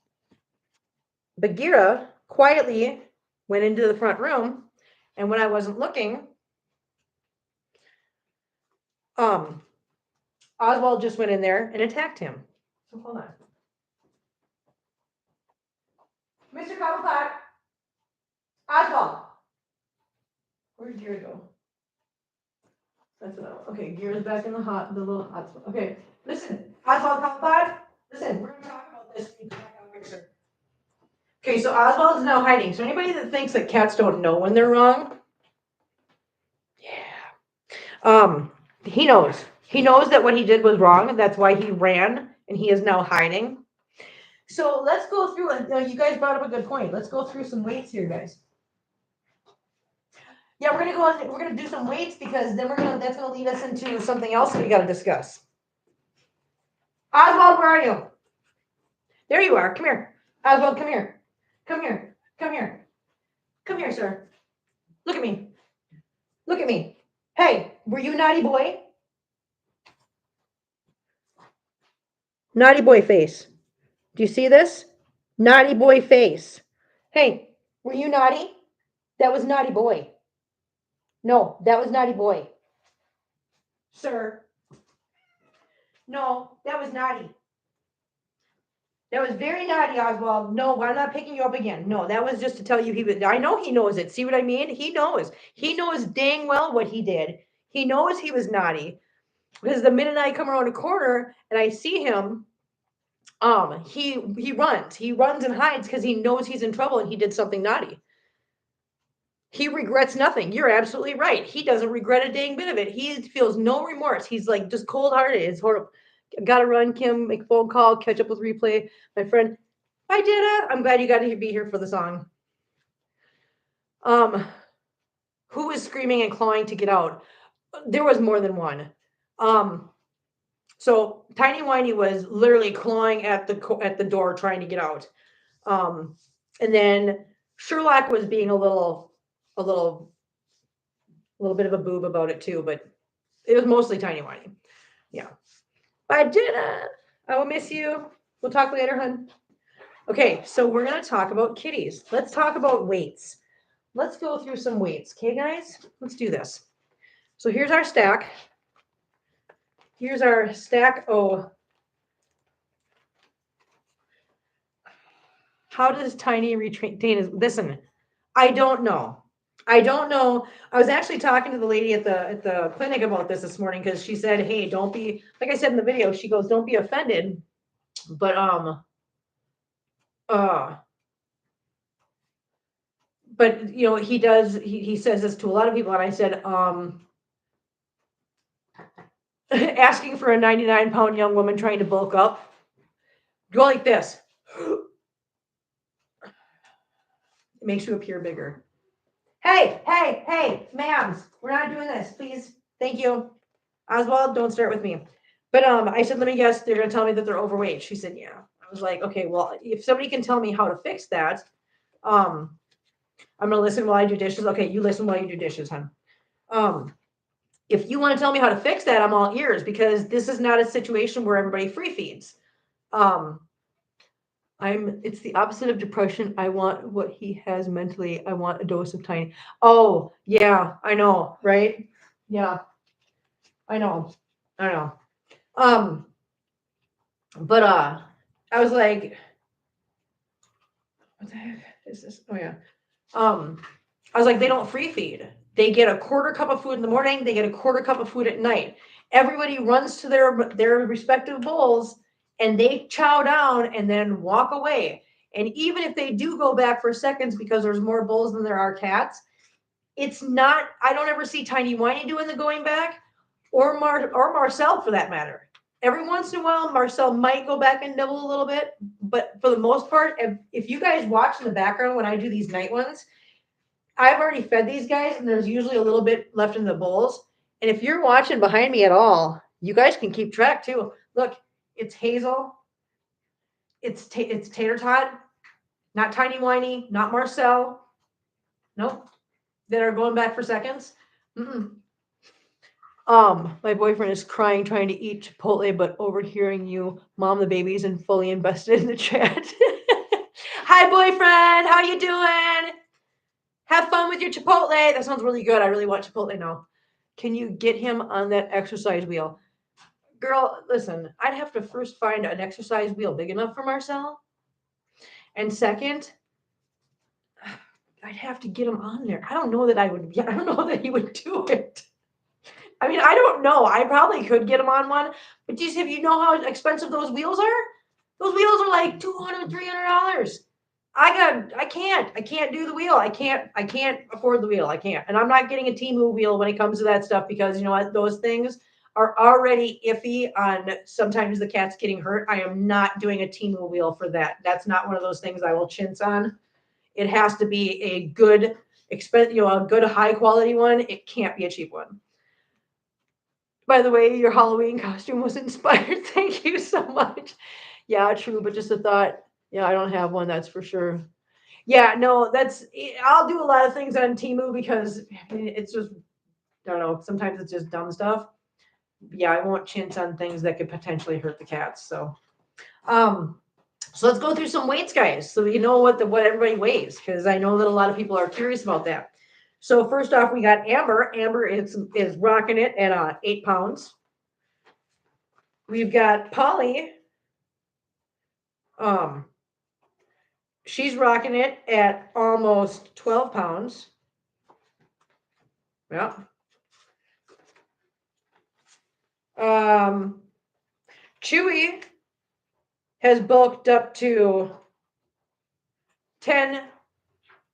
Speaker 1: Bagheera quietly went into the front room, and when I wasn't looking, Oswald just went in there and attacked him. So hold on. Mr. Cobblepot. Oswald. Where'd Gear go? That's what okay, Gear's back in the little hot spot. Okay, listen, Oswald Cobblepot. Listen, we're gonna talk about this when you come back out here, sir. Okay, so Oswald is now hiding. So anybody that thinks that cats don't know when they're wrong, yeah. He knows. He knows that what he did was wrong, and that's why he ran, and he is now hiding. So let's go through it. You guys brought up a good point. Let's go through some weights here, guys. Yeah, we're gonna go on. We're gonna do some weights because then that's gonna lead us into something else that we gotta discuss. Oswald, where are you? There you are. Come here. Oswald, come here. Come here. Come here. Come here, sir. Look at me. Look at me. Hey, were you naughty boy? Naughty boy face. Do you see this? Naughty boy face. Hey, were you naughty? That was naughty boy. No, that was naughty boy. Sir. No, that was naughty. That was very naughty, Oswald. No, I'm not picking you up again. No, that was just to tell you he was. I know he knows it. See what I mean? He knows. He knows dang well what he did. He knows he was naughty. Because the minute I come around a corner and I see him, he runs. He runs and hides because he knows he's in trouble and he did something naughty. He regrets nothing. You're absolutely right. He doesn't regret a dang bit of it. He feels no remorse. He's like just cold hearted. It's horrible. Gotta run, Kim, make a phone call, catch up with replay. My friend, I did it. I'm glad you got to be here for the song. Who was screaming and clawing to get out? There was more than one. So Tiny Whiny was literally clawing at the door trying to get out. And then Sherlock was being a little bit of a boob about it too, but it was mostly Tiny Whiny. Yeah. Bye, Jenna. I will miss you. We'll talk later, hun. Okay, so we're gonna talk about kitties. Let's talk about weights. Let's go through some weights. Okay, guys? Let's do this. So here's our stack. Here's our stack. Oh. How does Tiny retain his listen? I don't know. I don't know. I was actually talking to the lady at the clinic about this morning because she said, "Hey, don't be like I said in the video." She goes, "Don't be offended, but uh, but you know he does. He says this to a lot of people." And I said, asking for a 99-pound young woman trying to bulk up, go like this. It makes you appear bigger. Hey, hey, hey, ma'ams, we're not doing this, please. Thank you. Oswald, don't start with me. But I said, let me guess, they're gonna tell me that they're overweight. She said, yeah. I was like, okay, well, if somebody can tell me how to fix that, I'm gonna listen while I do dishes. Okay, you listen while you do dishes, hon. If you want to tell me how to fix that, I'm all ears because this is not a situation where everybody free feeds. It's the opposite of depression. I want what he has mentally. I want a dose of Tiny. Oh, yeah, I know, right? Yeah, I know. But I was like, what the heck is this? Oh yeah. I was like, they don't free feed. They get a quarter cup of food in the morning, they get a quarter cup of food at night. Everybody runs to their respective bowls and they chow down and then walk away. And even if they do go back for seconds because there's more bowls than there are cats, it's not, I don't ever see Tiny Whiny doing the going back or Marcel for that matter. Every once in a while, Marcel might go back and nibble a little bit, but for the most part, if you guys watch in the background when I do these night ones, I've already fed these guys, and there's usually a little bit left in the bowls. And if you're watching behind me at all, you guys can keep track too. Look, it's Hazel, it's Tater Tot, not Tiny Whiny, not Marcel. Nope, that are going back for seconds. Mm-mm. My boyfriend is crying trying to eat Chipotle, but overhearing you mom the babies and fully invested in the chat. Hi, boyfriend. How you doing? Have fun with your Chipotle. That sounds really good. I really want Chipotle now. Can you get him on that exercise wheel? Girl, listen, I'd have to first find an exercise wheel big enough for Marcel. And second, I'd have to get him on there. I don't know that he would do it. I mean, I don't know. I probably could get him on one, but geez, if you know how expensive those wheels are, those wheels are like $200, $300. I can't do the wheel. I can't afford the wheel. I can't. And I'm not getting a Temu wheel when it comes to that stuff because you know what? Those things are already iffy on sometimes the cat's getting hurt. I am not doing a Temu wheel for that. That's not one of those things I will chintz on. It has to be a good a good high quality one. It can't be a cheap one. By the way, your Halloween costume was inspired. Thank you so much. Yeah, true. But just a thought. Yeah, I don't have one. That's for sure. Yeah, no, I'll do a lot of things on Temu because it's just, I don't know, sometimes it's just dumb stuff. Yeah, I won't chintz on things that could potentially hurt the cats. Um, so let's go through some weights, guys, so you know what everybody weighs, because I know that a lot of people are curious about that. So first off, we got Amber. Amber is rocking it at 8 pounds. We've got Polly. She's rocking it at almost 12 pounds. Yeah. Chewy has bulked up to 10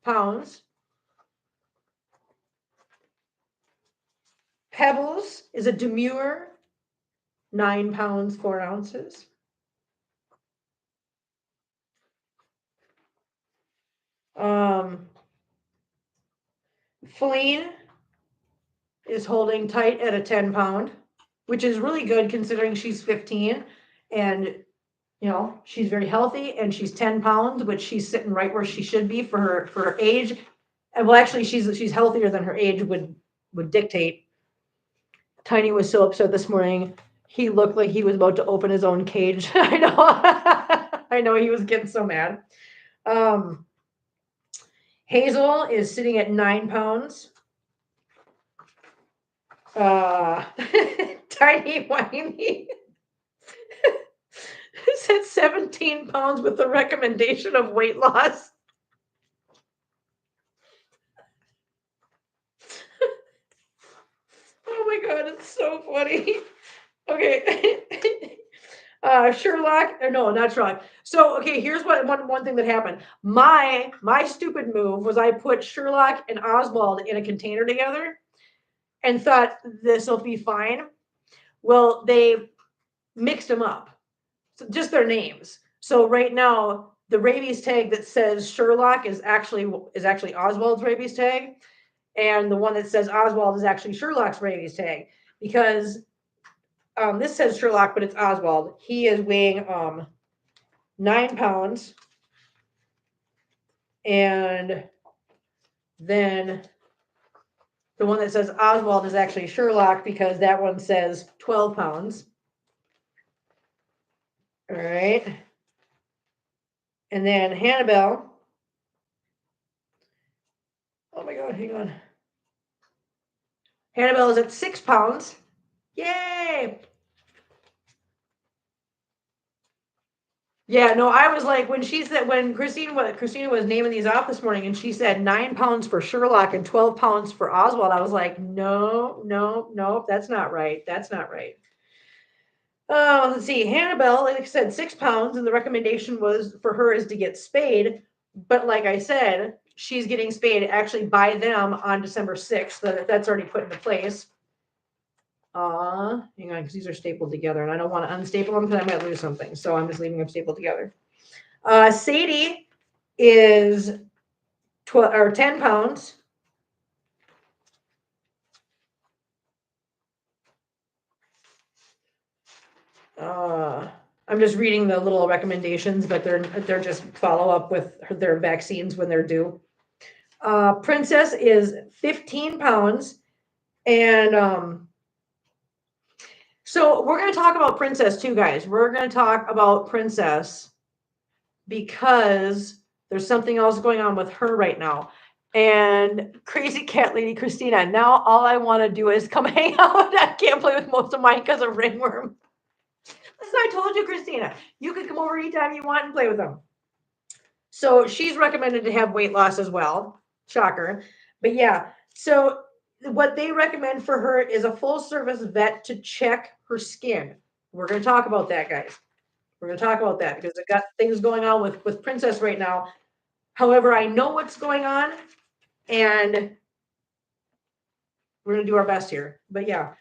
Speaker 1: pounds. Pebbles is a demure 9 pounds, 4 ounces. Feline is holding tight at a 10 pound, which is really good considering she's 15 and she's very healthy and she's 10 pounds, which she's sitting right where she should be for her age. And well, actually she's healthier than her age would dictate. Tiny was so upset this morning. He looked like he was about to open his own cage. I know. I know, he was getting so mad. Hazel is sitting at 9 pounds. Tiny Whiny is at 17 pounds with the recommendation of weight loss. Oh my God, it's so funny. Okay. Sherlock, or no, not Sherlock. So, okay, here's one thing that happened. My stupid move was I put Sherlock and Oswald in a container together and thought this will be fine. Well, they mixed them up, so just their names. So right now, the rabies tag that says Sherlock is actually Oswald's rabies tag, and the one that says Oswald is actually Sherlock's rabies tag, because this says Sherlock, but it's Oswald. He is weighing 9 pounds. And then the one that says Oswald is actually Sherlock, because that one says 12 pounds. All right. And then Hannibal. Oh my God, hang on. Hannibal is at 6 pounds. Yay! Yeah, no, I was like, when Christina was naming these off this morning, and she said 9 pounds for Sherlock and 12 pounds for Oswald, I was like, no, that's not right. That's not right. Oh, let's see. Hannibal, like I said, 6 pounds, and the recommendation was for her is to get spayed. But like I said, she's getting spayed actually by them on December 6th. That's already put into place. Hang on, because these are stapled together, and I don't want to unstaple them because I might lose something. So I'm just leaving them stapled together. Sadie is 10 pounds. I'm just reading the little recommendations, but they're just follow up with their vaccines when they're due. Princess is 15 pounds, and so we're going to talk about Princess too, guys. We're going to talk about Princess because there's something else going on with her right now. And crazy cat lady Christina, now all I want to do is come hang out. I can't play with most of mine because of ringworm. Listen, I told you, Christina, you could come over anytime you want and play with them. So she's recommended to have weight loss as well. Shocker. But yeah, so what they recommend for her is a full service vet to check her skin. We're going to talk about that, guys. We're going to talk about that because I've got things going on with Princess right now. However, I know what's going on, and we're going to do our best here. But yeah.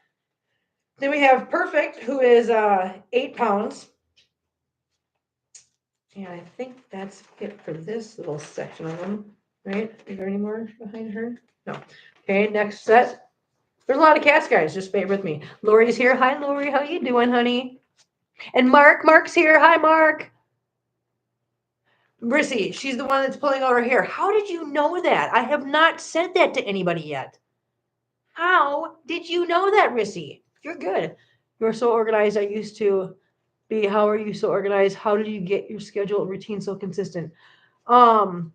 Speaker 1: Then we have Perfect, who is 8 pounds. And I think that's it for this little section of them, right? Is there any more behind her? No. Okay, next set. There's a lot of cats, guys. Just bear with me. Lori's here. Hi, Lori. How you doing, honey? And Mark's here. Hi, Mark. Brissy, she's the one that's pulling out her hair. How did you know that? I have not said that to anybody yet. How did you know that, Rissy? You're good. You're so organized. I used to be. How are you so organized? How did you get your schedule routine so consistent? Um,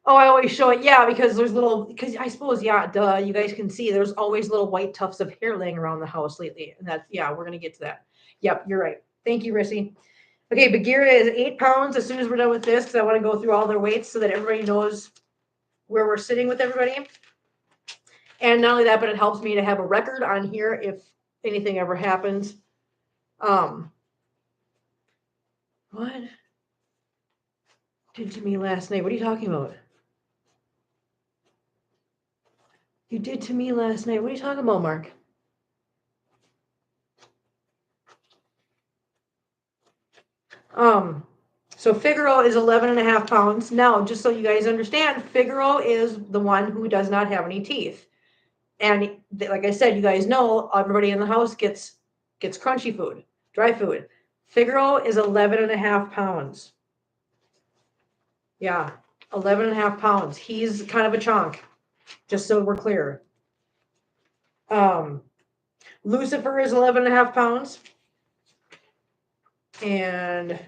Speaker 1: oh, I always show it. Yeah, because there's little, because I suppose, yeah, duh, you guys can see there's always little white tufts of hair laying around the house lately. And that's, yeah, we're going to get to that. Yep, you're right. Thank you, Rissy. Okay, Bagheera is 8 pounds as soon as we're done with this, because I want to go through all their weights so that everybody knows where we're sitting with everybody. And not only that, but it helps me to have a record on here if anything ever happens. What did to me last night? What are you talking about? You did to me last night. What are you talking about, Mark? So Figaro is 11.5 pounds. Now, just so you guys understand, Figaro is the one who does not have any teeth. And like I said, you guys know everybody in the house gets crunchy food, dry food. Figaro is 11.5 pounds. Yeah, 11.5 pounds. He's kind of a chunk, just so we're clear. Lucifer is 11.5 pounds. And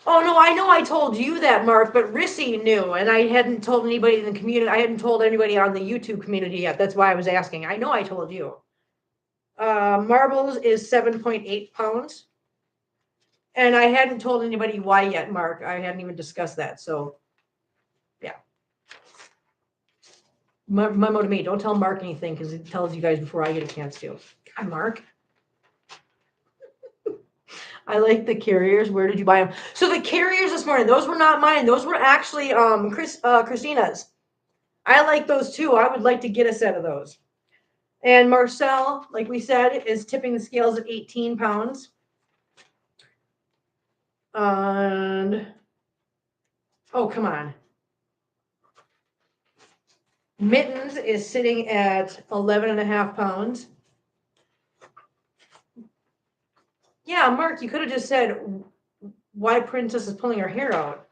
Speaker 1: oh no, I know I told you that, Mark, but Rissy knew, and I hadn't told anybody in the community. I hadn't told anybody on the YouTube community yet. That's why I was asking. I know I told you. Marbles is 7.8 pounds. And I hadn't told anybody why yet, Mark. I hadn't even discussed that. So, yeah. Memo to me. Don't tell Mark anything because it tells you guys before I get a chance to. Hi, Mark. I like the carriers. Where did you buy them? So the carriers this morning, those were not mine. Those were actually Christina's. I like those too. I would like to get a set of those. And Marcel, like we said, is tipping the scales at 18 pounds. And oh, come on. Mittens is sitting at 11.5 pounds. Yeah, Mark, you could have just said why Princess is pulling her hair out.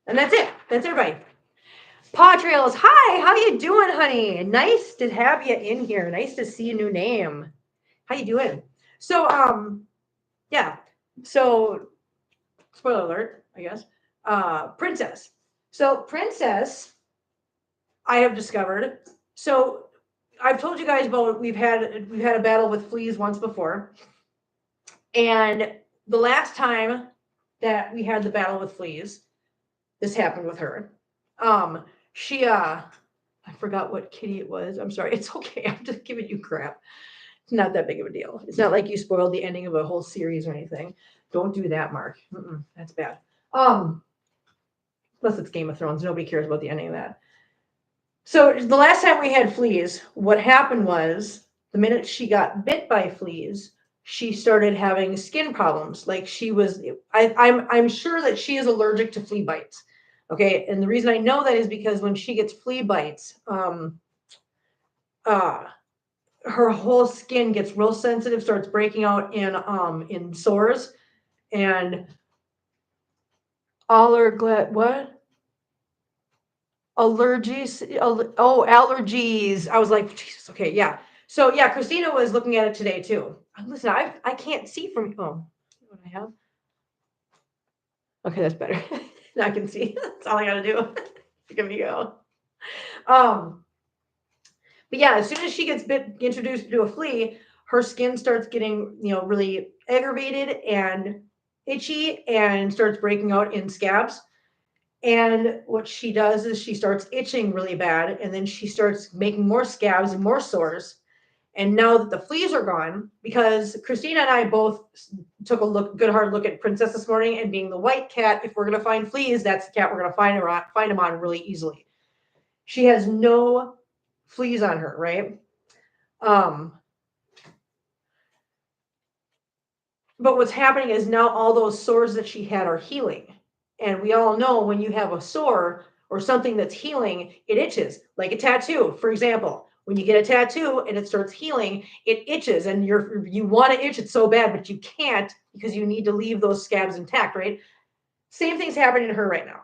Speaker 1: And that's it. That's everybody. Paw Trails, hi, how you doing, honey? Nice to have you in here. Nice to see a new name. How you doing? So, yeah. So, spoiler alert, I guess. Princess. So, Princess, I have discovered. So, I've told you guys about we've had a battle with fleas once before. And the last time that we had the battle with fleas, this happened with her. She I forgot what kitty it was. I'm sorry. It's okay. I'm just giving you crap. It's not that big of a deal. It's not like you spoiled the ending of a whole series or anything. Don't do that, Mark. That's bad. Unless it's Game of Thrones. Nobody cares about the ending of that. So the last time we had fleas, what happened was the minute she got bit by fleas, she started having skin problems. Like she was, I'm sure that she is allergic to flea bites. Okay, and the reason I know that is because when she gets flea bites, her whole skin gets real sensitive, starts breaking out in sores, and what? Allergies. Allergies. I was like, Jesus. Okay, yeah. So yeah, Christina was looking at it today too. Listen, I can't see from what I have. Okay, that's better. Now I can see. That's all I gotta do. Give me go. But yeah, as soon as she gets introduced to a flea, her skin starts getting, really aggravated and itchy and starts breaking out in scabs. And what she does is she starts itching really bad, and then she starts making more scabs and more sores. And now that the fleas are gone, because Christina and I both took a good hard look at Princess this morning, and being the white cat, if we're going to find fleas, that's the cat we're going to find them on really easily. She has no fleas on her, right? But what's happening is now all those sores that she had are healing. And we all know when you have a sore or something that's healing, it itches, like a tattoo, for example. When you get a tattoo and it starts healing, it itches and you want to itch it so bad, but you can't because you need to leave those scabs intact, right? Same thing's happening to her right now.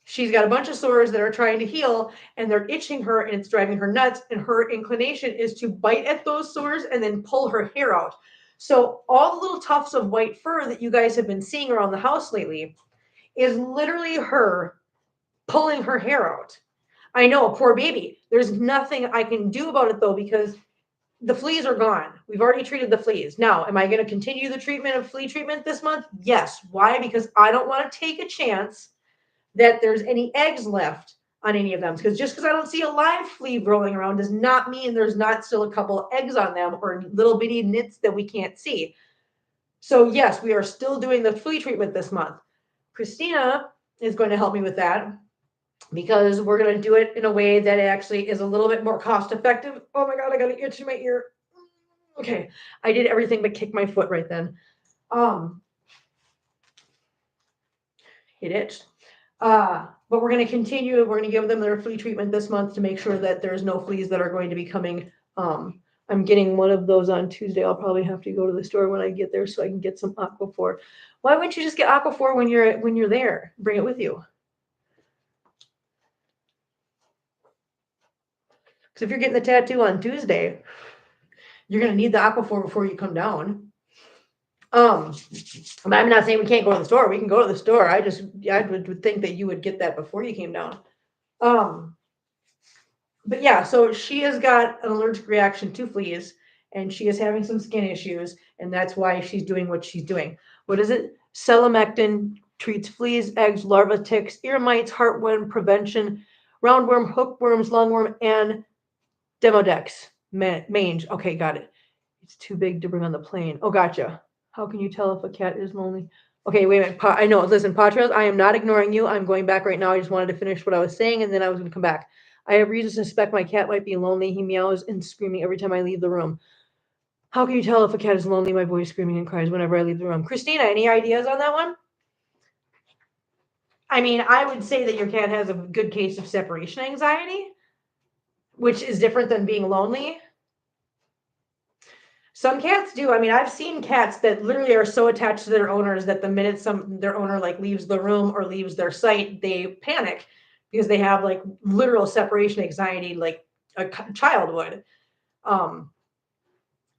Speaker 1: She's got a bunch of sores that are trying to heal and they're itching her and it's driving her nuts. And her inclination is to bite at those sores and then pull her hair out. So all the little tufts of white fur that you guys have been seeing around the house lately is literally her pulling her hair out. I know, poor baby. There's nothing I can do about it though, because the fleas are gone. We've already treated the fleas. Now, am I going to continue the treatment of flea treatment this month? Yes. Why? Because I don't want to take a chance that there's any eggs left on any of them. Because just because I don't see a live flea rolling around does not mean there's not still a couple eggs on them or little bitty nits that we can't see. So yes, we are still doing the flea treatment this month. Christina is going to help me with that because we're going to do it in a way that actually is a little bit more cost effective. Oh my God, I got an itch in my ear. Okay, I did everything but kick my foot right then. It itched. But we're going to continue. We're going to give them their flea treatment this month to make sure that there's no fleas that are going to be coming. I'm getting one of those on Tuesday. I'll probably have to go to the store when I get there so I can get some Aquaphor. Why wouldn't you just get Aquaphor when you're there? Bring it with you. Because if you're getting the tattoo on Tuesday, you're going to need the Aquaphor before you come down. But I'm not saying we can't go to the store. We can go to the store. I would think that you would get that before you came down. But yeah, so she has got an allergic reaction to fleas and she is having some skin issues. And that's why she's doing what she's doing. What is it? Selamectin treats fleas, eggs, larvae, ticks, ear mites, heartworm prevention, roundworm, hookworms, lungworm, and Demodex mange. Okay, got it. It's too big to bring on the plane. Oh, gotcha. How can you tell if a cat is lonely? Okay, wait a minute. I know. Listen, Patrails, I am not ignoring you. I'm going back right now. I just wanted to finish what I was saying, and then I was going to come back. I have reason to suspect my cat might be lonely. He meows and screaming every time I leave the room. How can you tell if a cat is lonely? My boy screaming and cries whenever I leave the room. Christina, any ideas on that one? I mean, I would say that your cat has a good case of separation anxiety, which is different than being lonely. Some cats do. I mean, I've seen cats that literally are so attached to their owners that the minute their owner like leaves the room or leaves their sight, they panic because they have like literal separation anxiety, like a child would. I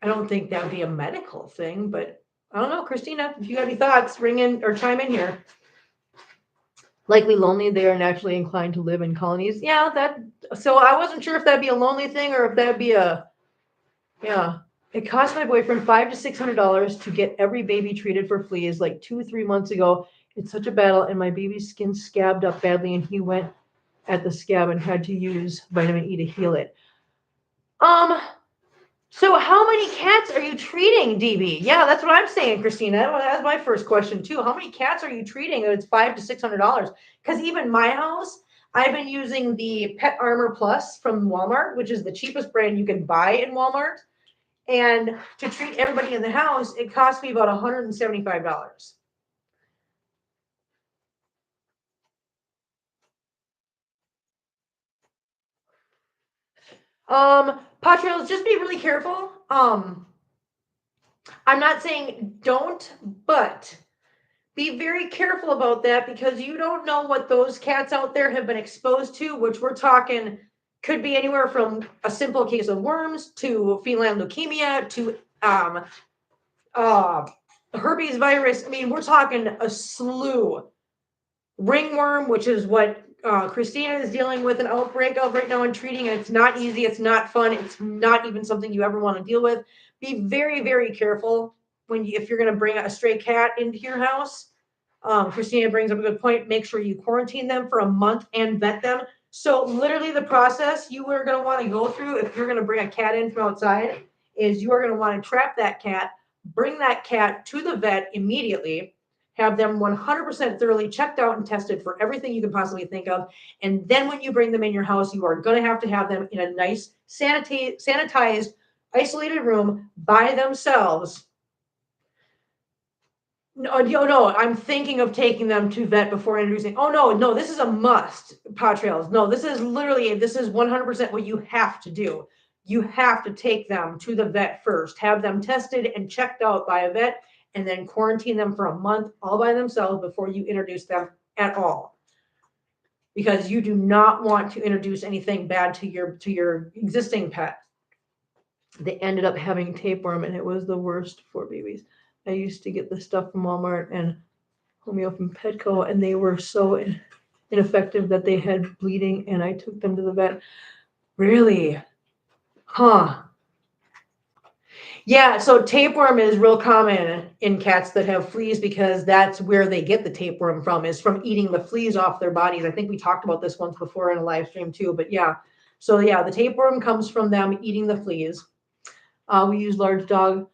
Speaker 1: don't think that would be a medical thing, but I don't know, Christina, if you have any thoughts, ring in or chime in here. Likely lonely, they are naturally inclined to live in colonies. Yeah, so I wasn't sure if that'd be a lonely thing or if that'd be yeah. It cost my boyfriend $500 to $600 to get every baby treated for fleas like 2-3 months ago. It's such a battle, and my baby's skin scabbed up badly, and he went at the scab and had to use vitamin E to heal it. So how many cats are you treating, DB? Yeah, that's what I'm saying, Christina. That's my first question too. How many cats are you treating? It's $500 to $600. Because even my house, I've been using the Pet Armor Plus from Walmart, which is the cheapest brand you can buy in Walmart. And to treat everybody in the house, it cost me about $175. Patrails, just be really careful. I'm not saying don't, but be very careful about that because you don't know what those cats out there have been exposed to, which we're talking could be anywhere from a simple case of worms to feline leukemia to herpes virus. I mean, we're talking a slew. Ringworm, which is what Christina is dealing with an outbreak of right now and treating, and it's not easy. It's not fun. It's not even something you ever want to deal with. Be very, very careful if you're going to bring a stray cat into your house. Christina brings up a good point. Make sure you quarantine them for a month and vet them. So literally the process you are going to want to go through if you're going to bring a cat in from outside is you are going to want to trap that cat, bring that cat to the vet immediately, have them 100% thoroughly checked out and tested for everything you can possibly think of. And then when you bring them in your house, you are going to have them in a nice sanitized, isolated room by themselves. No, I'm thinking of taking them to vet before introducing. Oh, no, this is a must, Patrails. No, this is 100% what you have to do. you have to take them to the vet first, have them tested and checked out by a vet, and then quarantine them for a month all by themselves before you introduce them at all. Because you do not want to introduce anything bad to your existing pet. They ended up having tapeworm, and it was the worst for babies. I used to get the stuff from Walmart and Homeo from Petco, and they were so ineffective that they had bleeding, and I took them to the vet. Really? Huh. Yeah, so tapeworm is real common in cats that have fleas because that's where they get the tapeworm from, is from eating the fleas off their bodies. I think we talked about this once before in a live stream too, but yeah. So yeah, the tapeworm comes from them eating the fleas. We use large dog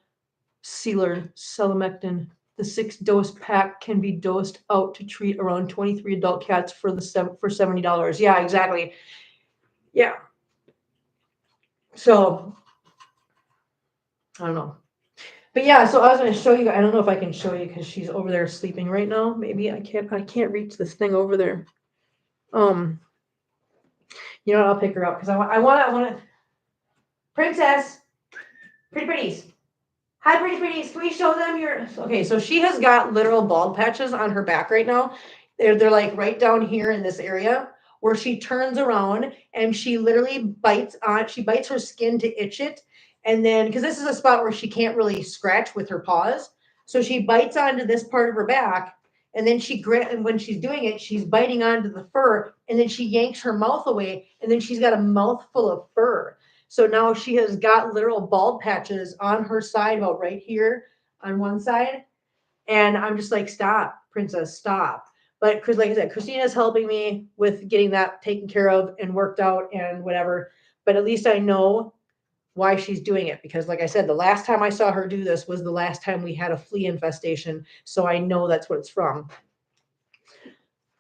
Speaker 1: sealer, selamectin. The 6-dose pack can be dosed out to treat around 23 adult cats for $70. Yeah, exactly. Yeah. So I don't know. But yeah, so I was going to show you. I don't know if I can show you because she's over there sleeping right now. Maybe I can't. I can't reach this thing over there. You know what? I'll pick her up because I want. Princess, pretties. Hi, pretties. Can we show them your? Okay, so she has got literal bald patches on her back right now. They're like right down here in this area where she turns around and she literally bites on. She bites her skin to itch it, and then because this is a spot where she can't really scratch with her paws, so she bites onto this part of her back, and then and when she's doing it, she's biting onto the fur, and then she yanks her mouth away, and then she's got a mouthful of fur. So now she has got literal bald patches on her side, about right here on one side. And I'm just like, stop, princess, stop. But because, like I said, Christina's helping me with getting that taken care of and worked out and whatever. But at least I know why she's doing it. Because, like I said, the last time I saw her do this was the last time we had a flea infestation. So I know that's what it's from.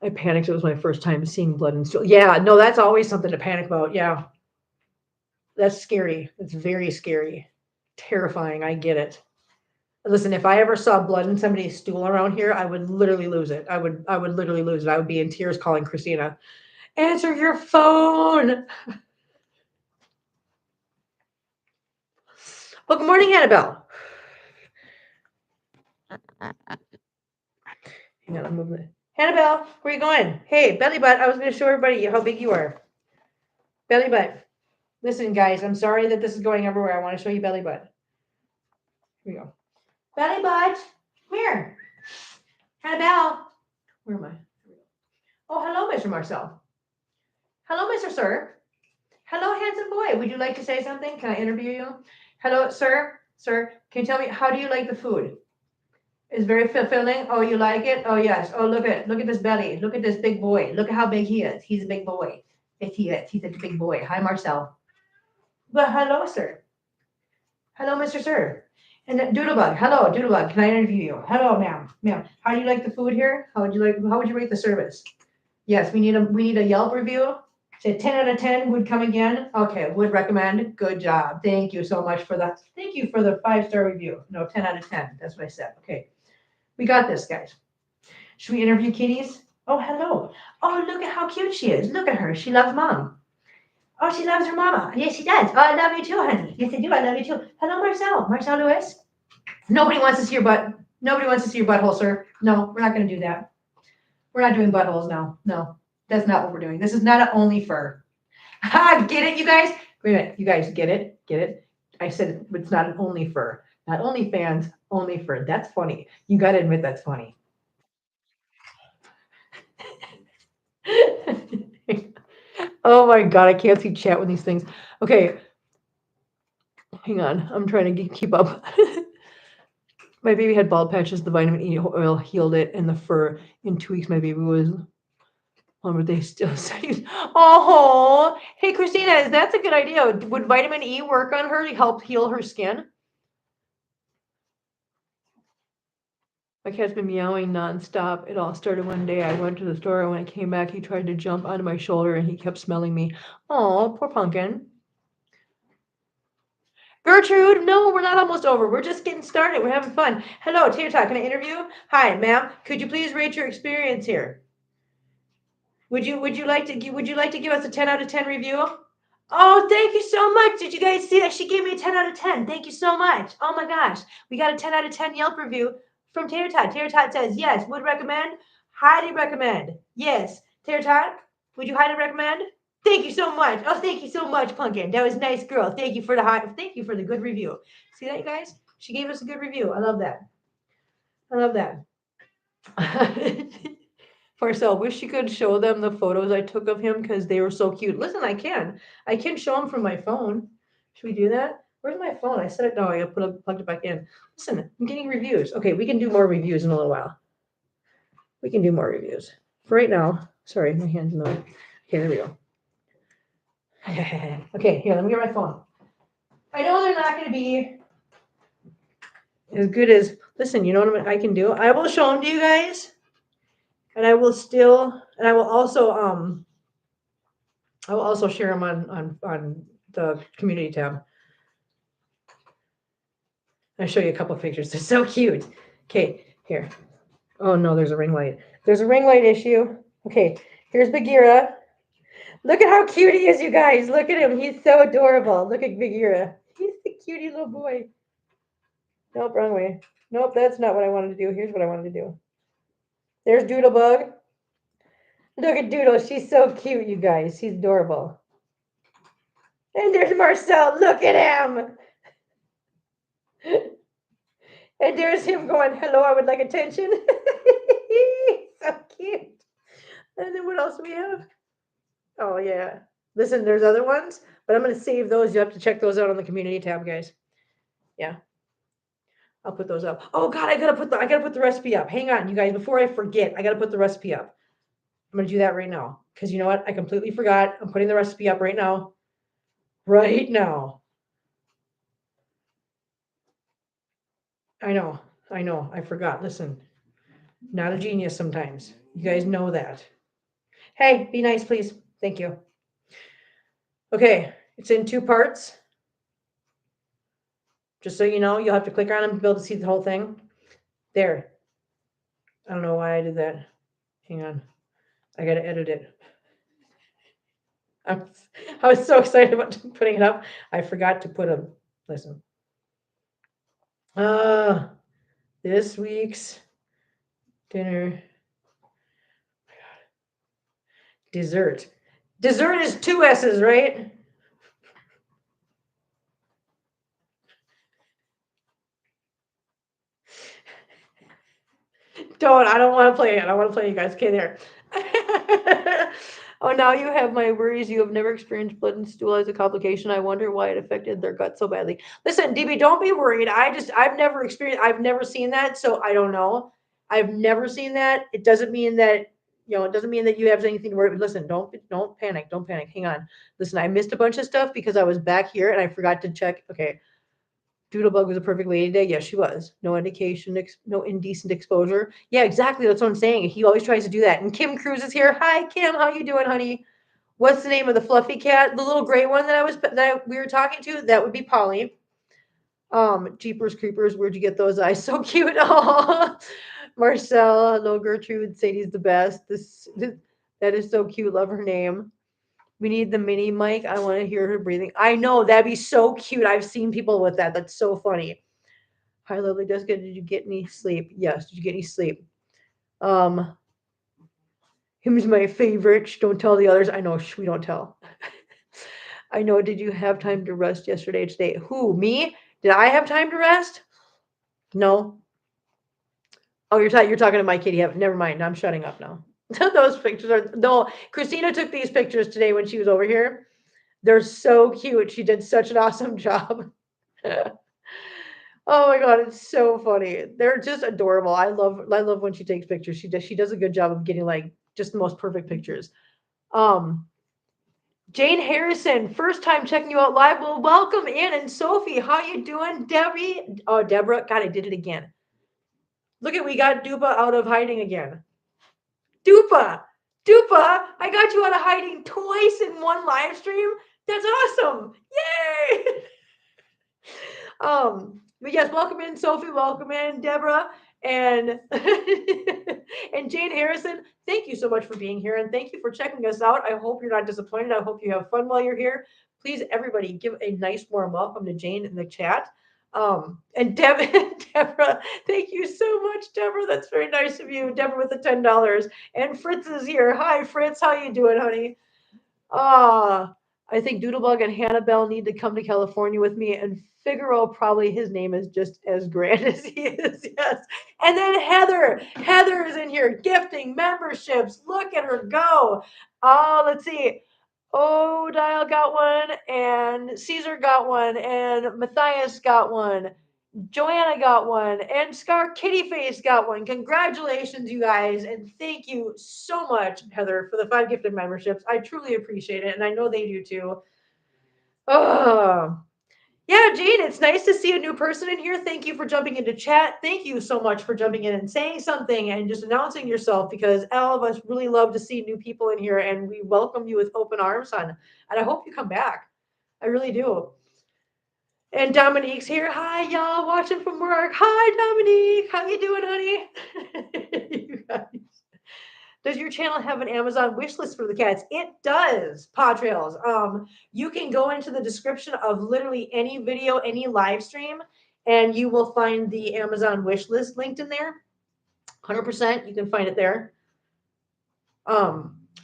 Speaker 1: I panicked. It was my first time seeing blood and stool. Yeah, no, that's always something to panic about. Yeah. That's scary. It's very scary. Terrifying. I get it. Listen, if I ever saw blood in somebody's stool around here, I would literally lose it. I would literally lose it. I would be in tears calling Christina. Answer your phone. Well, good morning, Annabelle. Hang on, I'm moving it. Annabelle, where are you going? Hey, belly butt. I was going to show everybody how big you are. Belly butt. Listen, guys, I'm sorry that this is going everywhere. I want to show you belly butt. Here we go. Belly butt. Come here. Annabelle. Where am I? Oh, hello, Mr. Marcel. Hello, Mr. Sir. Hello, handsome boy. Would you like to say something? Can I interview you? Hello, sir. Sir, can you tell me how do you like the food? It's very fulfilling. Oh, you like it? Oh, yes. Oh, look at this belly. Look at this big boy. Look at how big he is. He's a big boy. Yes, he is. He's a big boy. Hi, Marcel. Well, hello, sir. Hello, Mr. Sir. And Doodlebug. Hello, Doodlebug. Can I interview you? Hello, ma'am. Ma'am. How do you like the food here? How would you rate the service? Yes, we need a Yelp review. Say 10 out of 10 would come again. Okay, would recommend. Good job. Thank you so much for that. Thank you for the 5-star review. No, 10 out of 10. That's what I said. Okay. We got this, guys. Should we interview kitties? Oh, hello. Oh, look at how cute she is. Look at her. She loves mom. Oh, she loves her mama. Yes, she does. Oh, I love you too, honey. Yes, I do. I love you too. Hello, Marcel. Marcel Lewis. Nobody wants to see your butt. Nobody wants to see your butthole, sir. No, we're not going to do that. We're not doing buttholes now. No, that's not what we're doing. This is not an only fur. Ha, get it, you guys? Wait a minute. You guys get it? Get it? I said it's not an only fur. Not only fans, only fur. That's funny. You got to admit that's funny. Oh my God, I can't see chat with these things. Okay. Hang on. I'm trying to keep up. My baby had bald patches. The vitamin E oil healed it, and the fur. In 2 weeks, my baby was. But they still say, oh, hey, Christina, that's a good idea. Would vitamin E work on her to help heal her skin? My cat's been meowing nonstop. It all started one day. I went to the store, and when I came back, he tried to jump onto my shoulder, and he kept smelling me. Oh, poor pumpkin. Gertrude, no, we're not almost over. We're just getting started. We're having fun. Hello, Tater Tot. Can I interview? Hi, ma'am. Could you please rate your experience here? Would you like to give us a 10 out of 10 review? Oh, thank you so much. Did you guys see that? She gave me a 10 out of 10. Thank you so much. Oh my gosh. We got a 10 out of 10 Yelp review from Tater Tot. Tater Tot says, yes, would recommend, highly recommend. Yes. Tater Tot, would you highly recommend? Thank you so much. Oh, thank you so much, Pumpkin. That was a nice girl. Thank you for the good review. See that, you guys? She gave us a good review. I love that. I love that. Marcel, wish you could show them the photos I took of him because they were so cute. Listen, I can. I can show them from my phone. Should we do that? Where's my phone? I set it. No, I gotta plugged it back in. Listen, I'm getting reviews. Okay, we can do more reviews in a little while. We can do more reviews. For right now, sorry, my hand's in the way. Okay, there we go. Okay, here, let me get my phone. I know they're not going to be as good as, listen, you know what I can do? I will show them to you guys. And I will also share them on the community tab. I'll show you a couple of pictures. They're so cute. Okay, here. Oh no, there's a ring light. There's a ring light issue. Okay, here's Bagheera. Look at how cute he is, you guys. Look at him. He's so adorable. Look at Bagheera. He's the cutie little boy. Nope, wrong way. Nope, that's not what I wanted to do. Here's what I wanted to do. There's Doodlebug. Look at Doodle. She's so cute, you guys. She's adorable. And there's Marcel. Look at him. And there's him going, hello, I would like attention. So cute. And then what else do we have? Oh, yeah. Listen, there's other ones, but I'm going to save those. You have to check those out on the community tab, guys. Yeah. I'll put those up. Oh God, I gotta put the recipe up. Hang on, you guys, before I forget, I gotta put the recipe up. I'm gonna do that right now. Because you know what? I completely forgot. I'm putting the recipe up right now. Right now. I know. I forgot. Listen. Not a genius sometimes. You guys know that. Hey, be nice, please. Thank you. Okay, it's in 2 parts. Just so you know, you'll have to click on them to be able to see the whole thing. There. I don't know why I did that. Hang on. I gotta edit it. I was so excited about putting it up. I forgot to put a listen. This week's dinner. Dessert. Dessert is 2 S's, right? I don't want to play it. I want to play you guys. Okay, there. Oh, now you have my worries. You have never experienced blood and stool as a complication. I wonder why it affected their gut so badly. Listen, DB, don't be worried. I've never seen that, so I don't know. I've never seen that. It doesn't mean that, it doesn't mean that you have anything to worry about. Listen, don't panic. Don't panic. Hang on. Listen, I missed a bunch of stuff because I was back here and I forgot to check. Okay. Doodlebug was a perfect lady today. Yes, she was. No indication, no indecent exposure. Yeah, exactly. That's what I'm saying. He always tries to do that. And Kim Cruz is here. Hi, Kim. How you doing, honey? What's the name of the fluffy cat? The little gray one we were talking to? That would be Polly. Jeepers Creepers. Where'd you get those eyes? So cute. Oh, Marcel. Hello, Gertrude. Sadie's the best. That is so cute. Love her name. We need the mini mic. I want to hear her breathing. I know, that'd be so cute. I've seen people with that. That's so funny. Hi, lovely Jessica. Did you get any sleep? Yes. Did you get any sleep? Him's my favorite. Shh, don't tell the others. I know. Shh, we don't tell. I know. Did you have time to rest yesterday and today? Who? Me? Did I have time to rest? No. Oh, you're talking to my kitty. Never mind. I'm shutting up now. Those pictures are no. Christina took these pictures today when she was over here. They're so cute. She did such an awesome job. Oh my god, it's so funny. They're just adorable. I love when she takes pictures. She does a good job of getting like just the most perfect pictures. Jane Harrison, first time checking you out live. Well, welcome in. And Sophie, how you doing? Debbie, oh Deborah, God, I did it again. Look we got Dupa out of hiding again. Dupa, I got you out of hiding twice in one live stream. That's awesome. Yay! But yes, welcome in, Sophie. Welcome in, Deborah. And and Jane Harrison, thank you so much for being here and thank you for checking us out. I hope you're not disappointed. I hope you have fun while you're here. Please, everybody, give a nice warm welcome to Jane in the chat. And Deborah, thank you so much, Deborah. That's very nice of you, Deborah, with the $10. And Fritz is here. Hi, Fritz. How you doing, honey? Ah, I think Doodlebug and Hannibal need to come to California with me. And Figaro, probably his name is just as grand as he is. Yes. And then Heather. Heather is in here gifting memberships. Look at her go. Oh, let's see. Oh, Dial got one, and Caesar got one, and Matthias got one. Joanna got one, and Scar Kitty Face got one. Congratulations, you guys, and thank you so much, Heather, for the 5 gifted memberships. I truly appreciate it, and I know they do too. Oh, yeah, Jane, it's nice to see a new person in here. Thank you for jumping into chat. Thank you so much for jumping in and saying something and just announcing yourself because all of us really love to see new people in here, and we welcome you with open arms, hon. And I hope you come back. I really do. And Dominique's here. Hi, y'all, watching from work. Hi, Dominique. How you doing, honey? You guys. Does your channel have an Amazon wish list for the cats? It does, Paw Trails. You can go into the description of literally any video, any live stream, and you will find the Amazon wish list linked in there. 100%, you can find it there.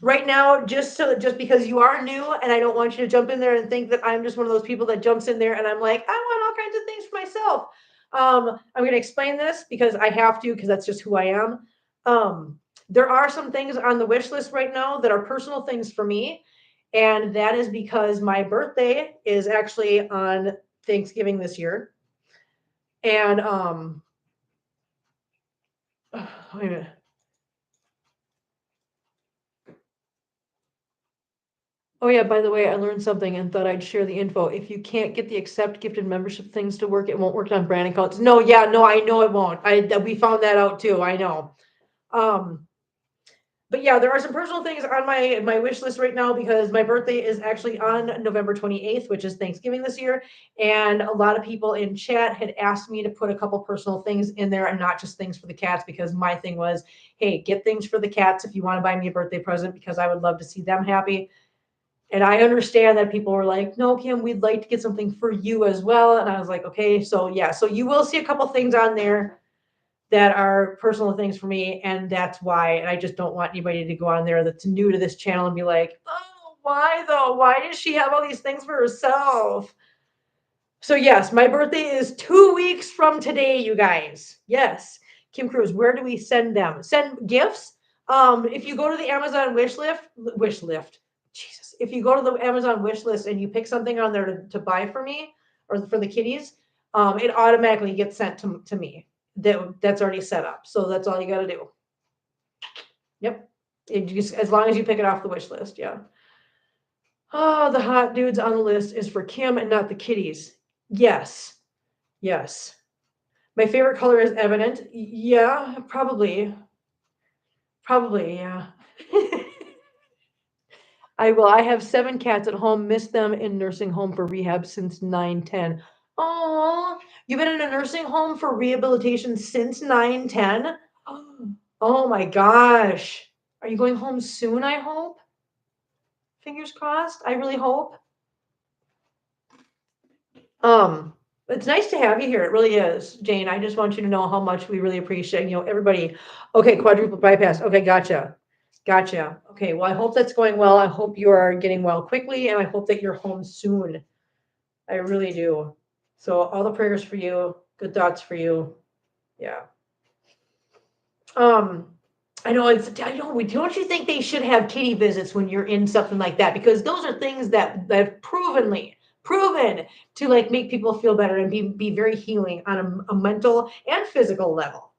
Speaker 1: Right now, just because you are new, and I don't want you to jump in there and think that I'm just one of those people that jumps in there and I'm like, I want all kinds of things for myself. I'm going to explain this because I have to, because that's just who I am. There are some things on the wish list right now that are personal things for me, and that is because my birthday is actually on Thanksgiving this year. And wait a minute. Oh yeah, by the way, I learned something and thought I'd share the info. If you can't get the accept gifted membership things to work, it won't work on branding calls. No, yeah, no, I know it won't. We found that out too. I know. But yeah, there are some personal things on my wish list right now because my birthday is actually on November 28th, which is Thanksgiving this year. And a lot of people in chat had asked me to put a couple personal things in there and not just things for the cats, because my thing was, hey, get things for the cats if you want to buy me a birthday present, because I would love to see them happy. And I understand that people were like, no, Kim, we'd like to get something for you as well. And I was like, okay, so yeah, so you will see a couple things on there that are personal things for me. And that's why. And I just don't want anybody to go on there that's new to this channel and be like, oh, why though? Why does she have all these things for herself? So yes, my birthday is 2 weeks from today, you guys. Yes. Kim Cruz, where do we send them? Send gifts. If you go to the Amazon wish list, Jesus. If you go to the Amazon wish list and you pick something on there to buy for me or for the kitties, it automatically gets sent to me. That's already set up. So that's all you got to do. Yep. As long as you pick it off the wish list. Yeah. Oh, the hot dudes on the list is for Kim and not the kitties. Yes. Yes. My favorite color is evident. Yeah, probably. Probably, yeah. I will. I have 7 cats at home. Miss them in nursing home for rehab since 9/10. Oh, you've been in a nursing home for rehabilitation since 9/10? Oh my gosh. Are you going home soon, I hope? Fingers crossed. I really hope. It's nice to have you here. It really is, Jane. I just want you to know how much we really appreciate, everybody. Okay, quadruple bypass. Okay, gotcha. Gotcha. Okay, well, I hope that's going well. I hope you are getting well quickly, and I hope that you're home soon. I really do. So all the prayers for you, good thoughts for you. Yeah. I know don't you think they should have kitty visits when you're in something like that? Because those are things that have proven to like make people feel better and be very healing on a mental and physical level,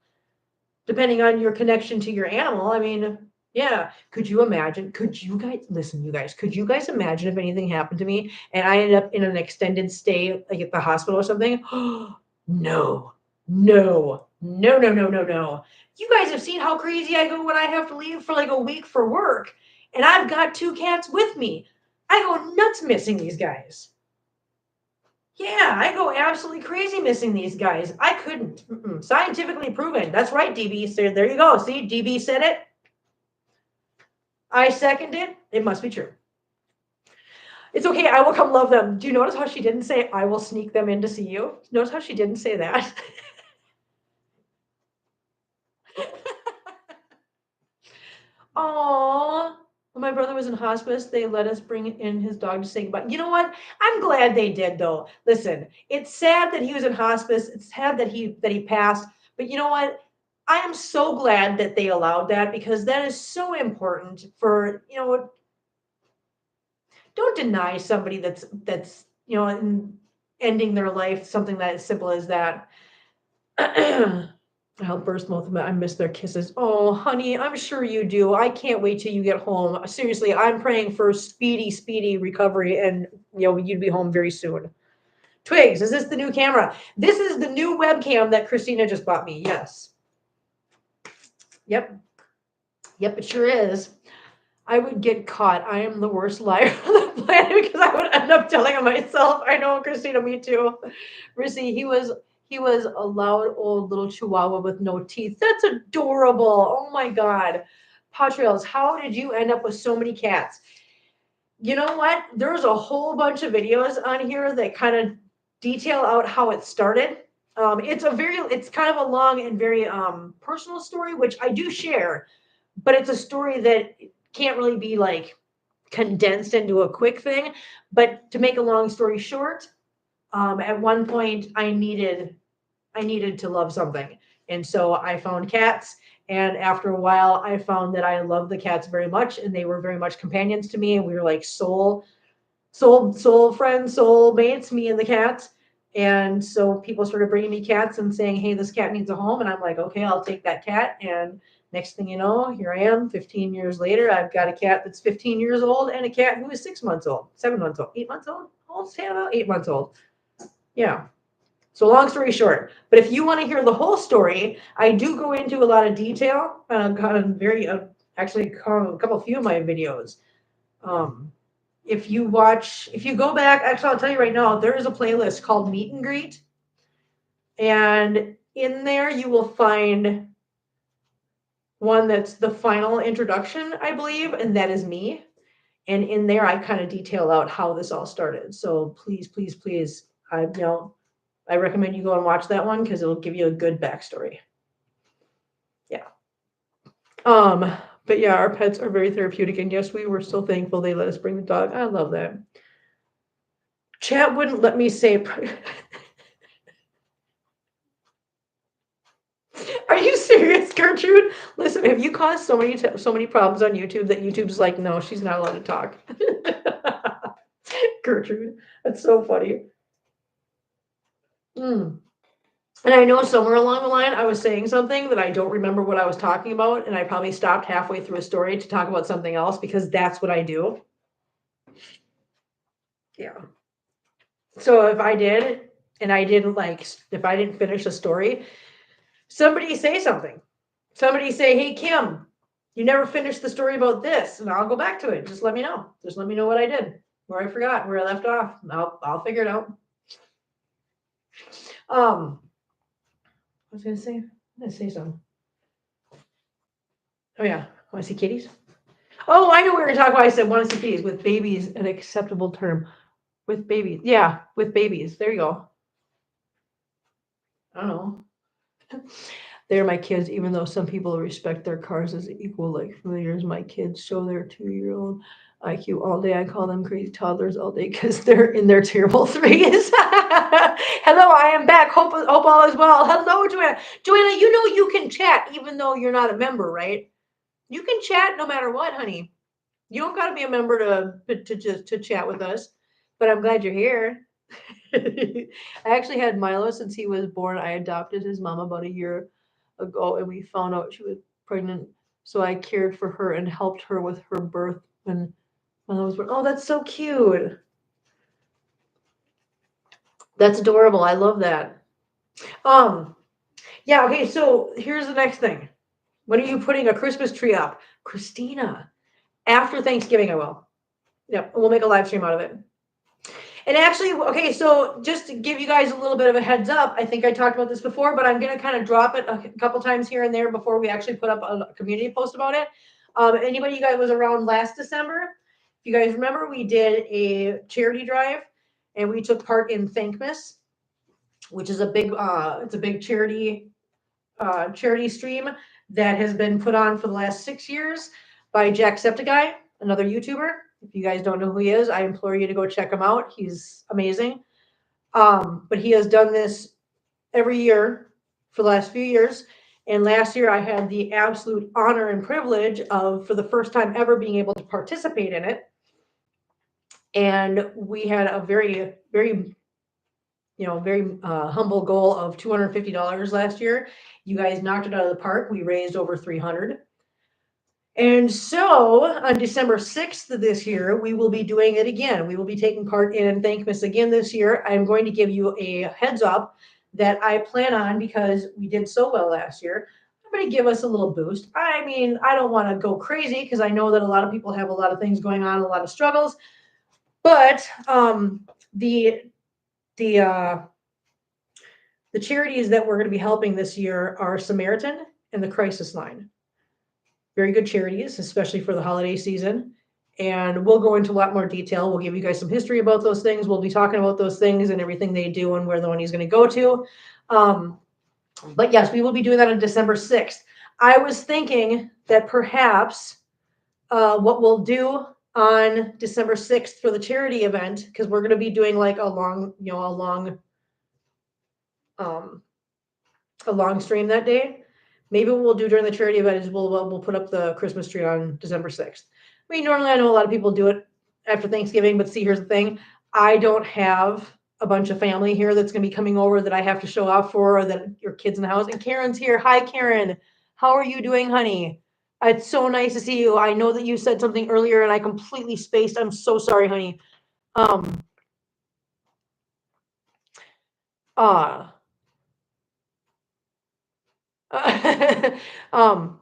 Speaker 1: depending on your connection to your animal. I mean, yeah. Could you imagine? Could you guys listen, you guys? Could you guys imagine if anything happened to me and I ended up in an extended stay, like at the hospital or something? No, no, no, no, no, no, no. You guys have seen how crazy I go when I have to leave for like a week for work, and I've got 2 cats with me. I go nuts missing these guys. Yeah, I go absolutely crazy missing these guys. I couldn't. Mm-mm. Scientifically proven. That's right, DB. So there you go. See, DB said it. I second it. It must be true. It's okay. I will come love them. Do you notice how she didn't say, I will sneak them in to see you? Notice how she didn't say that? Aww. When my brother was in hospice, they let us bring in his dog to say goodbye. You know what? I'm glad they did, though. Listen, it's sad that he was in hospice. It's sad that he passed. But you know what? I am so glad that they allowed that because that is so important for, don't deny somebody that's ending their life something that as simple as that. I'll burst both of them. I miss their kisses. Oh, honey, I'm sure you do. I can't wait till you get home. Seriously, I'm praying for speedy, speedy recovery, and you'd be home very soon. Twigs, is this the new camera? This is the new webcam that Christina just bought me. Yes. Yep. Yep, it sure is. I would get caught. I am the worst liar on the planet because I would end up telling him myself. I know, Christina, me too. Rissy, he was a loud old little chihuahua with no teeth. That's adorable. Oh my God. Patrails, how did you end up with so many cats? You know what? There's a whole bunch of videos on here that kind of detail out how it started. It's kind of a long and very personal story, which I do share, but it's a story that can't really be like condensed into a quick thing. But to make a long story short, at one point I needed to love something. And so I found cats. And after a while, I found that I loved the cats very much, and they were very much companions to me. And we were like soul friends, soul mates, me and the cats. And so people started bringing me cats and saying, "Hey, this cat needs a home." And I'm like, "Okay, I'll take that cat." And next thing you know, here I am 15 years later. I've got a cat that's 15 years old and a cat who is 6 months old, 7 months old, 8 months old. How old's Hannah? 8 months old. Yeah. So long story short, but if you want to hear the whole story, I do go into a lot of detail, kind of very, actually, a couple few of my videos. Um, if you go back, actually, I'll tell you right now, there is a playlist called Meet and Greet, and in there you will find one that's the final introduction, I believe, and that is me. And in there, I kind of detail out how this all started. So please, please, please, I recommend you go and watch that one because it'll give you a good backstory. Yeah. Um, but yeah, our pets are very therapeutic, and yes, we were so thankful they let us bring the dog. I love that. Chat wouldn't let me say. Are you serious, Gertrude? Listen, have you caused so many problems on YouTube that YouTube's like, no, she's not allowed to talk? Gertrude, that's so funny. Mm. And I know somewhere along the line I was saying something that I don't remember what I was talking about, and I probably stopped halfway through a story to talk about something else because that's what I do. Yeah. So if I did, and if I didn't finish a story, somebody say something. Somebody say, "Hey, Kim, you never finished the story about this," and I'll go back to it. Just let me know. Just let me know what I did, where I forgot, where I left off. I'll figure it out. I was gonna say, I'm gonna say something. Oh yeah, want to see kitties? Oh, I know we were talking about. I said want to see kitties with babies, an acceptable term. With babies, yeah, with babies. There you go. I don't know. They're my kids, even though some people respect their cars as equal, like familiars. My kids show their 2-year-old IQ all day. I call them crazy toddlers all day because they're in their terrible threes. Hello, I am back. Hope all is well. Hello, Joanna. Joanna, you know you can chat even though you're not a member, right? You can chat no matter what, honey. You don't got to be a member to chat with us. But I'm glad you're here. I actually had Milo since he was born. I adopted his mom about a year ago, and we found out she was pregnant. So I cared for her and helped her with her birth when Milo was born. Oh, that's so cute. That's adorable. I love that. Um, yeah, okay, so here's the next thing. When are you putting a Christmas tree up? Christina, after Thanksgiving, I will. Yep, we'll make a live stream out of it. And actually, okay, so just to give you guys a little bit of a heads up, I think I talked about this before, but I'm going to kind of drop it a couple times here and there before we actually put up a community post about it. Anybody you guys was around last December? If you guys remember, we did a charity drive and we took part in Thankmas, which is a big, it's a big charity stream that has been put on for the last 6 years by Jacksepticeye, another YouTuber. If you guys don't know who he is, I implore you to go check him out. He's amazing. But he has done this every year for the last few years. And last year I had the absolute honor and privilege of, for the first time ever, being able to participate in it. And we had a very, very, very humble goal of $250 last year. You guys knocked it out of the park. We raised over 300. And so on December 6th of this year, we will be doing it again. We will be taking part in Thankmas again this year. I'm going to give you a heads up that I plan on, because we did so well last year, I'm going to give us a little boost. I mean, I don't want to go crazy because I know that a lot of people have a lot of things going on, a lot of struggles. But the charities that we're going to be helping this year are Samaritan and the Crisis Line. Very good charities, especially for the holiday season. And we'll go into a lot more detail. We'll give you guys some history about those things. We'll be talking about those things and everything they do and where the money's going to go to. But yes, we will be doing that on December 6th. I was thinking that perhaps what we'll do on December 6th for the charity event, because we're going to be doing like a long stream that day. Maybe what we'll do during the charity event is we'll put up the Christmas tree on December 6th. I mean, normally I know a lot of people do it after Thanksgiving, but see, here's the thing. I don't have a bunch of family here that's going to be coming over that I have to show off for, or that your kids in the house. And Karen's here. Hi, Karen. How are you doing, honey? It's so nice to see you. I know that you said something earlier and I completely spaced. I'm so sorry, honey. But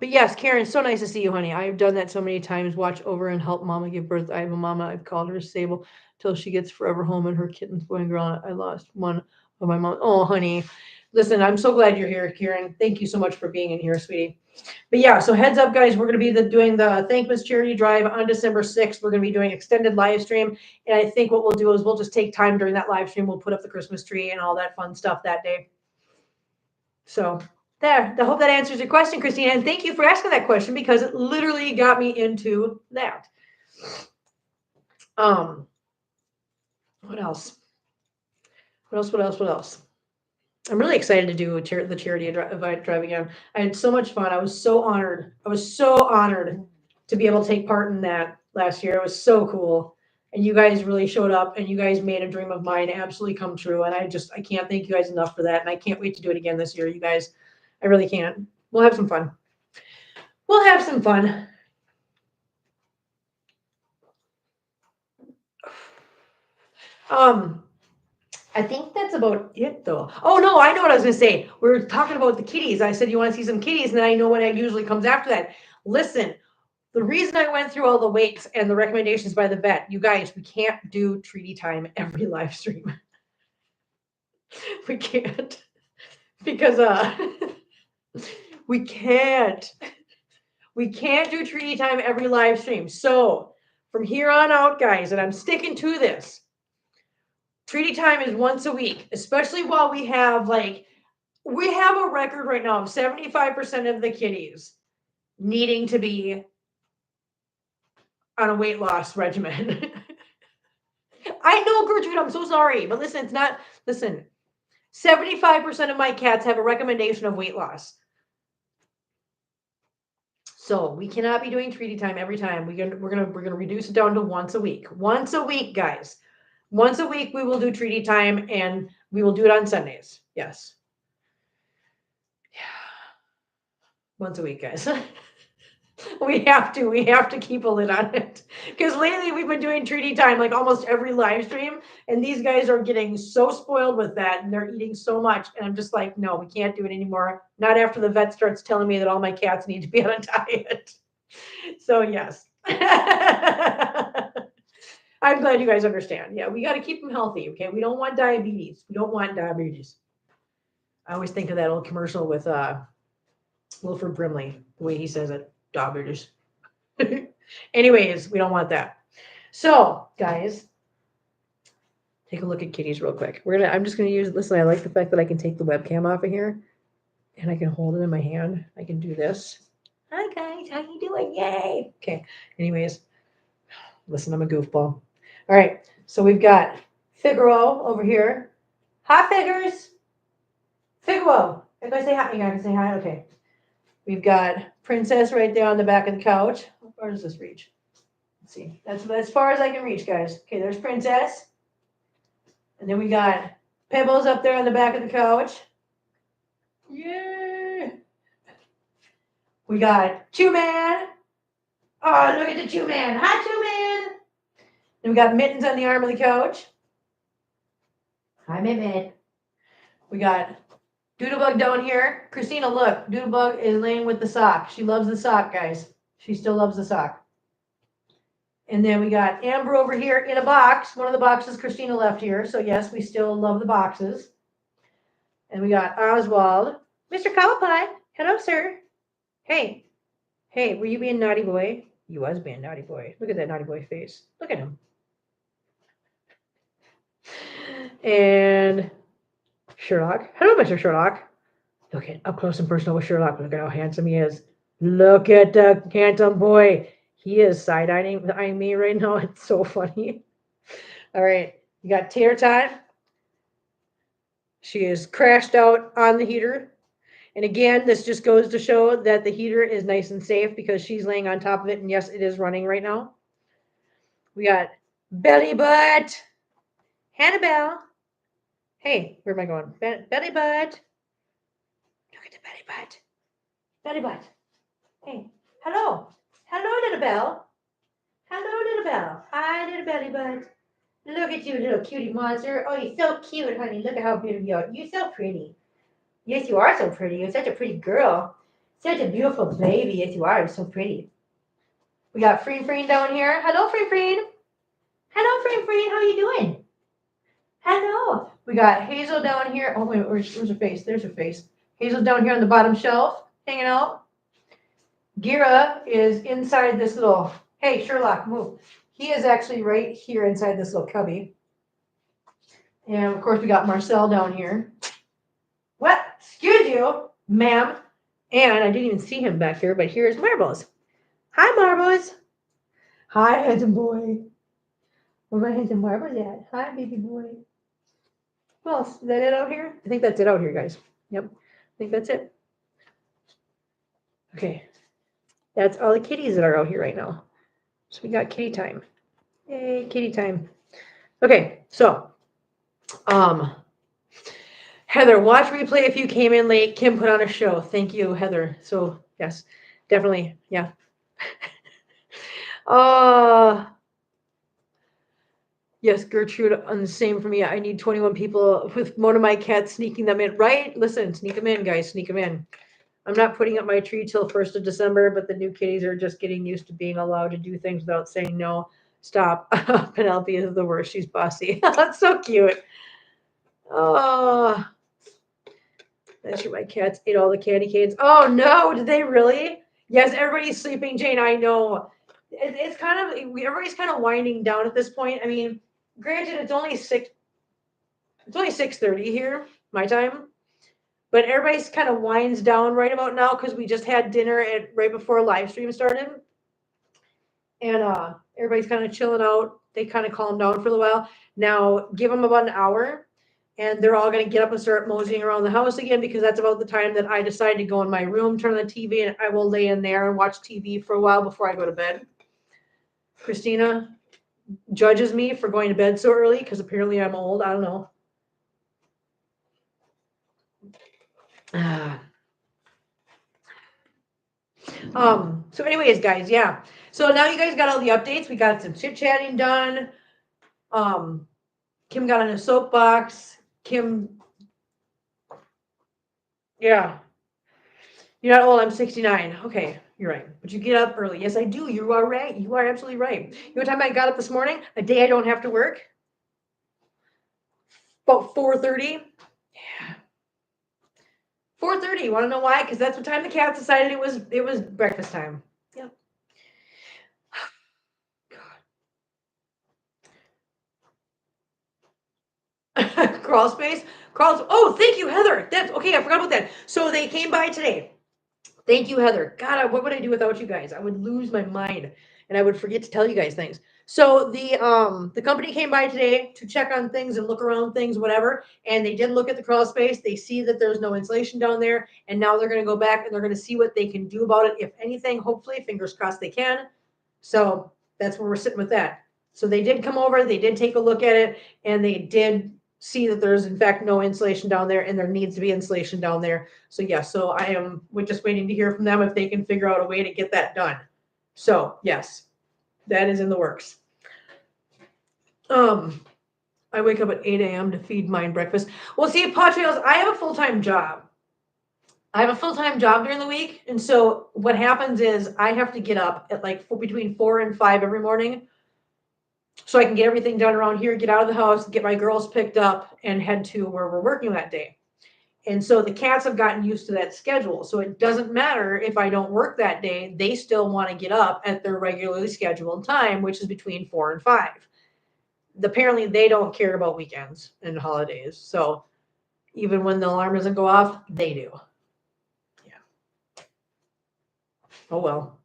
Speaker 1: yes, Karen, so nice to see you, honey. I've done that so many times. Watch over and help mama give birth. I have a mama. I've called her Sable till she gets forever home and her kitten's boy and girl. I lost one of my mom. Oh, honey. Listen, I'm so glad you're here, Karen. Thank you so much for being in here, sweetie. But yeah, so heads up, guys, we're going to be doing the Thankmas Charity Drive on December 6th. We're going to be doing extended live stream. And I think what we'll do is we'll just take time during that live stream. We'll put up the Christmas tree and all that fun stuff that day. So there, I hope that answers your question, Christina. And thank you for asking that question, because it literally got me into that. What else? What else? I'm really excited to do the charity drive again. I had so much fun. I was so honored. To be able to take part in that last year. It was so cool. And you guys really showed up, and you guys made a dream of mine absolutely come true. And I can't thank you guys enough for that. And I can't wait to do it again this year, you guys. I really can't. We'll have some fun. I think that's about it, though. Oh, no, I know what I was going to say. We're talking about the kitties. I said, you want to see some kitties? And then I know what usually comes after that. Listen, the reason I went through all the weights and the recommendations by the vet, you guys, we can't do treaty time every live stream. We can't. Because we can't do treaty time every live stream. So from here on out, guys, and I'm sticking to this, treaty time is once a week, especially while we have a record right now of 75% of the kitties needing to be on a weight loss regimen. I know, Gertrude, I'm so sorry, but listen, 75% of my cats have a recommendation of weight loss. So we cannot be doing treaty time every time. We're gonna reduce it down to once a week. Once a week, guys. Once a week we will do treaty time, and we will do it on Sundays. Yes. Yeah. Once a week, guys. We have to keep a lid on it, because lately we've been doing treaty time like almost every live stream, and these guys are getting so spoiled with that, and they're eating so much, and I'm just like, no, we can't do it anymore. Not after the vet starts telling me that all my cats need to be on a diet. So yes. I'm glad you guys understand. Yeah, we got to keep them healthy. Okay, we don't want diabetes. We don't want diabetes. I always think of that old commercial with Wilford Brimley, the way he says it, diabetes. Anyways, we don't want that. So, guys, take a look at kitties real quick. I'm just gonna use. Listen, I like the fact that I can take the webcam off of here, and I can hold it in my hand. I can do this. Hi guys, how you doing? Yay! Okay. Anyways, listen, I'm a goofball. All right, so we've got Figaro over here. Hi, Figures. Figaro. If I say hi, you gotta say hi. Okay. We've got Princess right there on the back of the couch. How far does this reach? Let's see. That's as far as I can reach, guys. Okay, there's Princess. And then we got Pebbles up there on the back of the couch. Yeah. We got Chew Man. Oh, look at the Chew Man. Hi, Chew Man. Then we got Mittens on the arm of the couch. Hi, Mitten. We got Doodlebug down here. Christina, look. Doodlebug is laying with the sock. She loves the sock, guys. She still loves the sock. And then we got Amber over here in a box. One of the boxes Christina left here. So, yes, we still love the boxes. And we got Oswald. Mr. Cowpie. Hello, sir. Hey. Hey, were you being naughty boy? You was being naughty boy. Look at that naughty boy face. Look at him. And Sherlock. Hello, Mr. Sherlock. Look at up close and personal with Sherlock. Look at how handsome he is. Look at the handsome boy. He is side-eyeing me right now. It's so funny. All right. You got Tater Tot. She is crashed out on the heater. And again, this just goes to show that the heater is nice and safe because she's laying on top of it. And yes, it is running right now. We got Belly Butt. Hannibal. Hey, where am I going? Belly Butt. Look at the Belly Butt. Belly Butt. Hey, hello. Hello, little Belle. Hello, little Belle. Hi, little Belly Butt. Look at you, little cutie monster. Oh, you're so cute, honey. Look at how beautiful you are. You're so pretty. Yes, you are so pretty. You're such a pretty girl. Such a beautiful baby. Yes, you are. You're so pretty. We got Freen down here. Hello, Freen. Hello, Freen. How you doing? Hello. We got Hazel down here. Oh, wait, where's her face? There's her face. Hazel down here on the bottom shelf, hanging out. Gira is inside this little, hey, Sherlock, move. He is actually right here inside this little cubby. And of course, we got Marcel down here. What? Excuse you, ma'am. And I didn't even see him back here, but here's Marbles. Hi, Marbles. Hi, handsome boy. Where my handsome Marbles at? Hi, baby boy. Who else? Is that it out here? I think that's it out here, guys. Yep. I think that's it. Okay. That's all the kitties that are out here right now. So we got kitty time. Yay, kitty time. Okay, so Heather, watch replay if you came in late. Kim put on a show. Thank you, Heather. So yes, definitely. Yeah. Yes, Gertrude, on the same for me. I need 21 people with one of my cats sneaking them in. Right? Listen, sneak them in, guys. Sneak them in. I'm not putting up my tree till 1st of December, but the new kitties are just getting used to being allowed to do things without saying no. Stop. Penelope is the worst. She's bossy. That's so cute. Oh, that's my cats ate all the candy canes. Oh no, did they really? Yes, everybody's sleeping, Jane. I know. It's kind of everybody's kind of winding down at this point. I mean, granted, it's only 6:30 here, my time. But everybody's kind of winds down right about now because we just had dinner right before live stream started. And everybody's kind of chilling out. They kind of calm down for a little while. Now, give them about an hour, and they're all going to get up and start moseying around the house again because that's about the time that I decide to go in my room, turn on the TV, and I will lay in there and watch TV for a while before I go to bed. Christina judges me for going to bed so early because apparently I'm old. I don't know. So anyways, guys, yeah. So now you guys got all the updates. We got some chit-chatting done. Kim got on a soapbox. Kim, yeah. You're not old, I'm 69. Okay. You're right. But you get up early. Yes, I do. You are right. You are absolutely right. You know what time I got up this morning? A day I don't have to work? About 4:30. Yeah. 4:30. You want to know why? Because that's what time the cats decided it was breakfast time. Yep. Crawl space. Crawl. Oh, thank you, Heather. That's okay. I forgot about that. So they came by today. Thank you, Heather. God, what would I do without you guys? I would lose my mind and I would forget to tell you guys things. So the company came by today to check on things and look around things, whatever. And they did look at the crawl space. They see that there's no insulation down there, and now they're going to go back and they're going to see what they can do about it. If anything, hopefully, fingers crossed, they can. So that's where we're sitting with that. So they did come over. They did take a look at it, and they did see that there's in fact no insulation down there, and there needs to be insulation down there. So yeah, so we're just waiting to hear from them if they can figure out a way to get that done. So yes, that is in the works. I wake up at 8 a.m. to feed mine breakfast. Well, see, Paw Trails, I have a full-time job. I have a full-time job during the week, and so what happens is I have to get up at like between 4 and 5 every morning so I can get everything done around here, get out of the house, get my girls picked up, and head to where we're working that day. And so the cats have gotten used to that schedule. So it doesn't matter if I don't work that day, they still want to get up at their regularly scheduled time, which is between 4 and 5. Apparently, they don't care about weekends and holidays. So even when the alarm doesn't go off, they do. Yeah. Oh, well.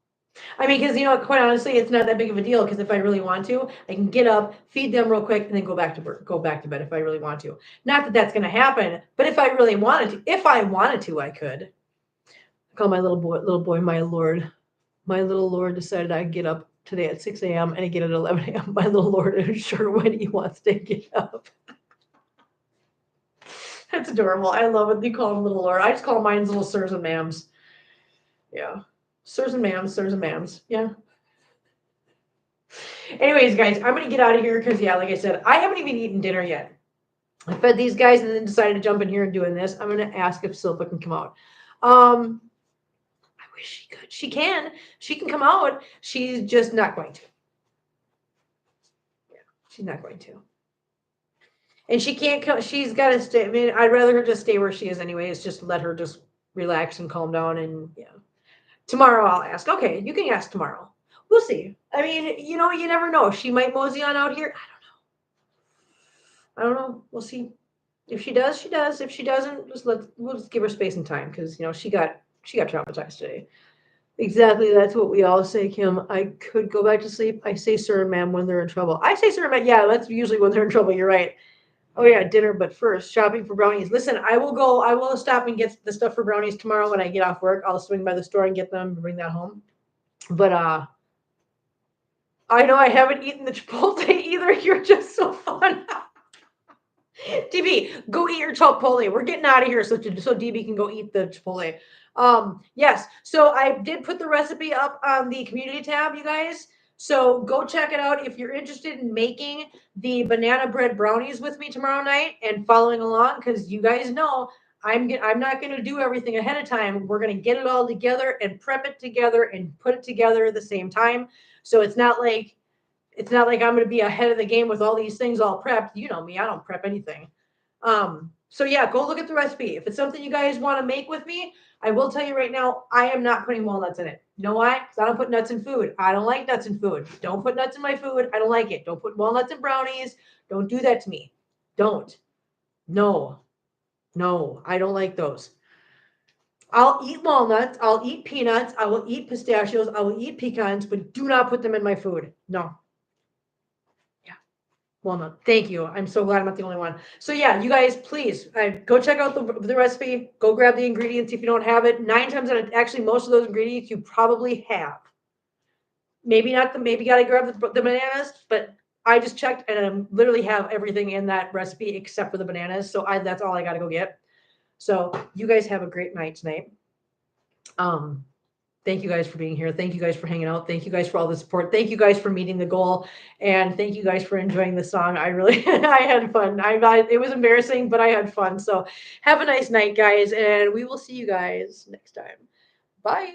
Speaker 1: I mean, because, quite honestly, it's not that big of a deal because if I really want to, I can get up, feed them real quick, and then go back to work, go back to bed if I really want to. Not that that's going to happen, but if I really wanted to, I could. I call my little boy, my Lord. My little Lord decided I'd get up today at 6 a.m. and I get at 11 a.m. My little Lord is sure when he wants to get up. That's adorable. I love it. You call him little Lord. I just call mine little sirs and ma'ams. Yeah. Sirs and ma'ams. Yeah. Anyways, guys, I'm going to get out of here because, yeah, like I said, I haven't even eaten dinner yet. I fed these guys and then decided to jump in here and doing this. I'm going to ask if Silva can come out. I wish she could. She can. She can come out. She's just not going to. Yeah, she's not going to. And she can't come. She's got to stay. I mean, I'd rather her just stay where she is anyways. Just let her just relax and calm down. And, yeah. Tomorrow I'll ask. Okay, you can ask tomorrow. We'll see. I mean, you never know. She might mosey on out here. I don't know. We'll see. If she does, she does. If she doesn't, we'll just give her space and time because she got traumatized today. Exactly, that's what we all say, Kim. I could go back to sleep. I say sir and ma'am when they're in trouble. I say sir and ma'am. Yeah, that's usually when they're in trouble. You're right. Oh yeah, dinner, but first shopping for brownies. Listen, I will stop and get the stuff for brownies tomorrow when I get off work. I'll swing by the store and get them and bring that home. But I know I haven't eaten the Chipotle either. You're just so fun. DB, go eat your Chipotle. We're getting out of here so DB can go eat the Chipotle. Yes. So I did put the recipe up on the community tab, you guys. So go check it out if you're interested in making the banana bread brownies with me tomorrow night and following along, because you guys know I'm not going to do everything ahead of time. We're going to get it all together and prep it together and put it together at the same time. So it's not like I'm going to be ahead of the game with all these things all prepped. You know me, I don't prep anything. So yeah, go look at the recipe. If it's something you guys want to make with me, I will tell you right now, I am not putting walnuts in it. You know why? Because I don't put nuts in food. I don't like nuts in food. Don't put nuts in my food. I don't like it. Don't put walnuts in brownies. Don't do that to me. Don't. No, I don't like those. I'll eat walnuts. I'll eat peanuts. I will eat pistachios. I will eat pecans, but do not put them in my food. No. Walnut. Thank you. I'm so glad I'm not the only one. So yeah, you guys, please go check out the recipe. Go grab the ingredients if you don't have it. 9 times out of actually most of those ingredients you probably have. Maybe not maybe got to grab the bananas, but I just checked and I literally have everything in that recipe except for the bananas. So that's all I got to go get. So you guys have a great night tonight. Thank you guys for being here. Thank you guys for hanging out. Thank you guys for all the support. Thank you guys for meeting the goal. And thank you guys for enjoying the song. I really, I had fun. It was embarrassing, but I had fun. So have a nice night, guys. And we will see you guys next time. Bye.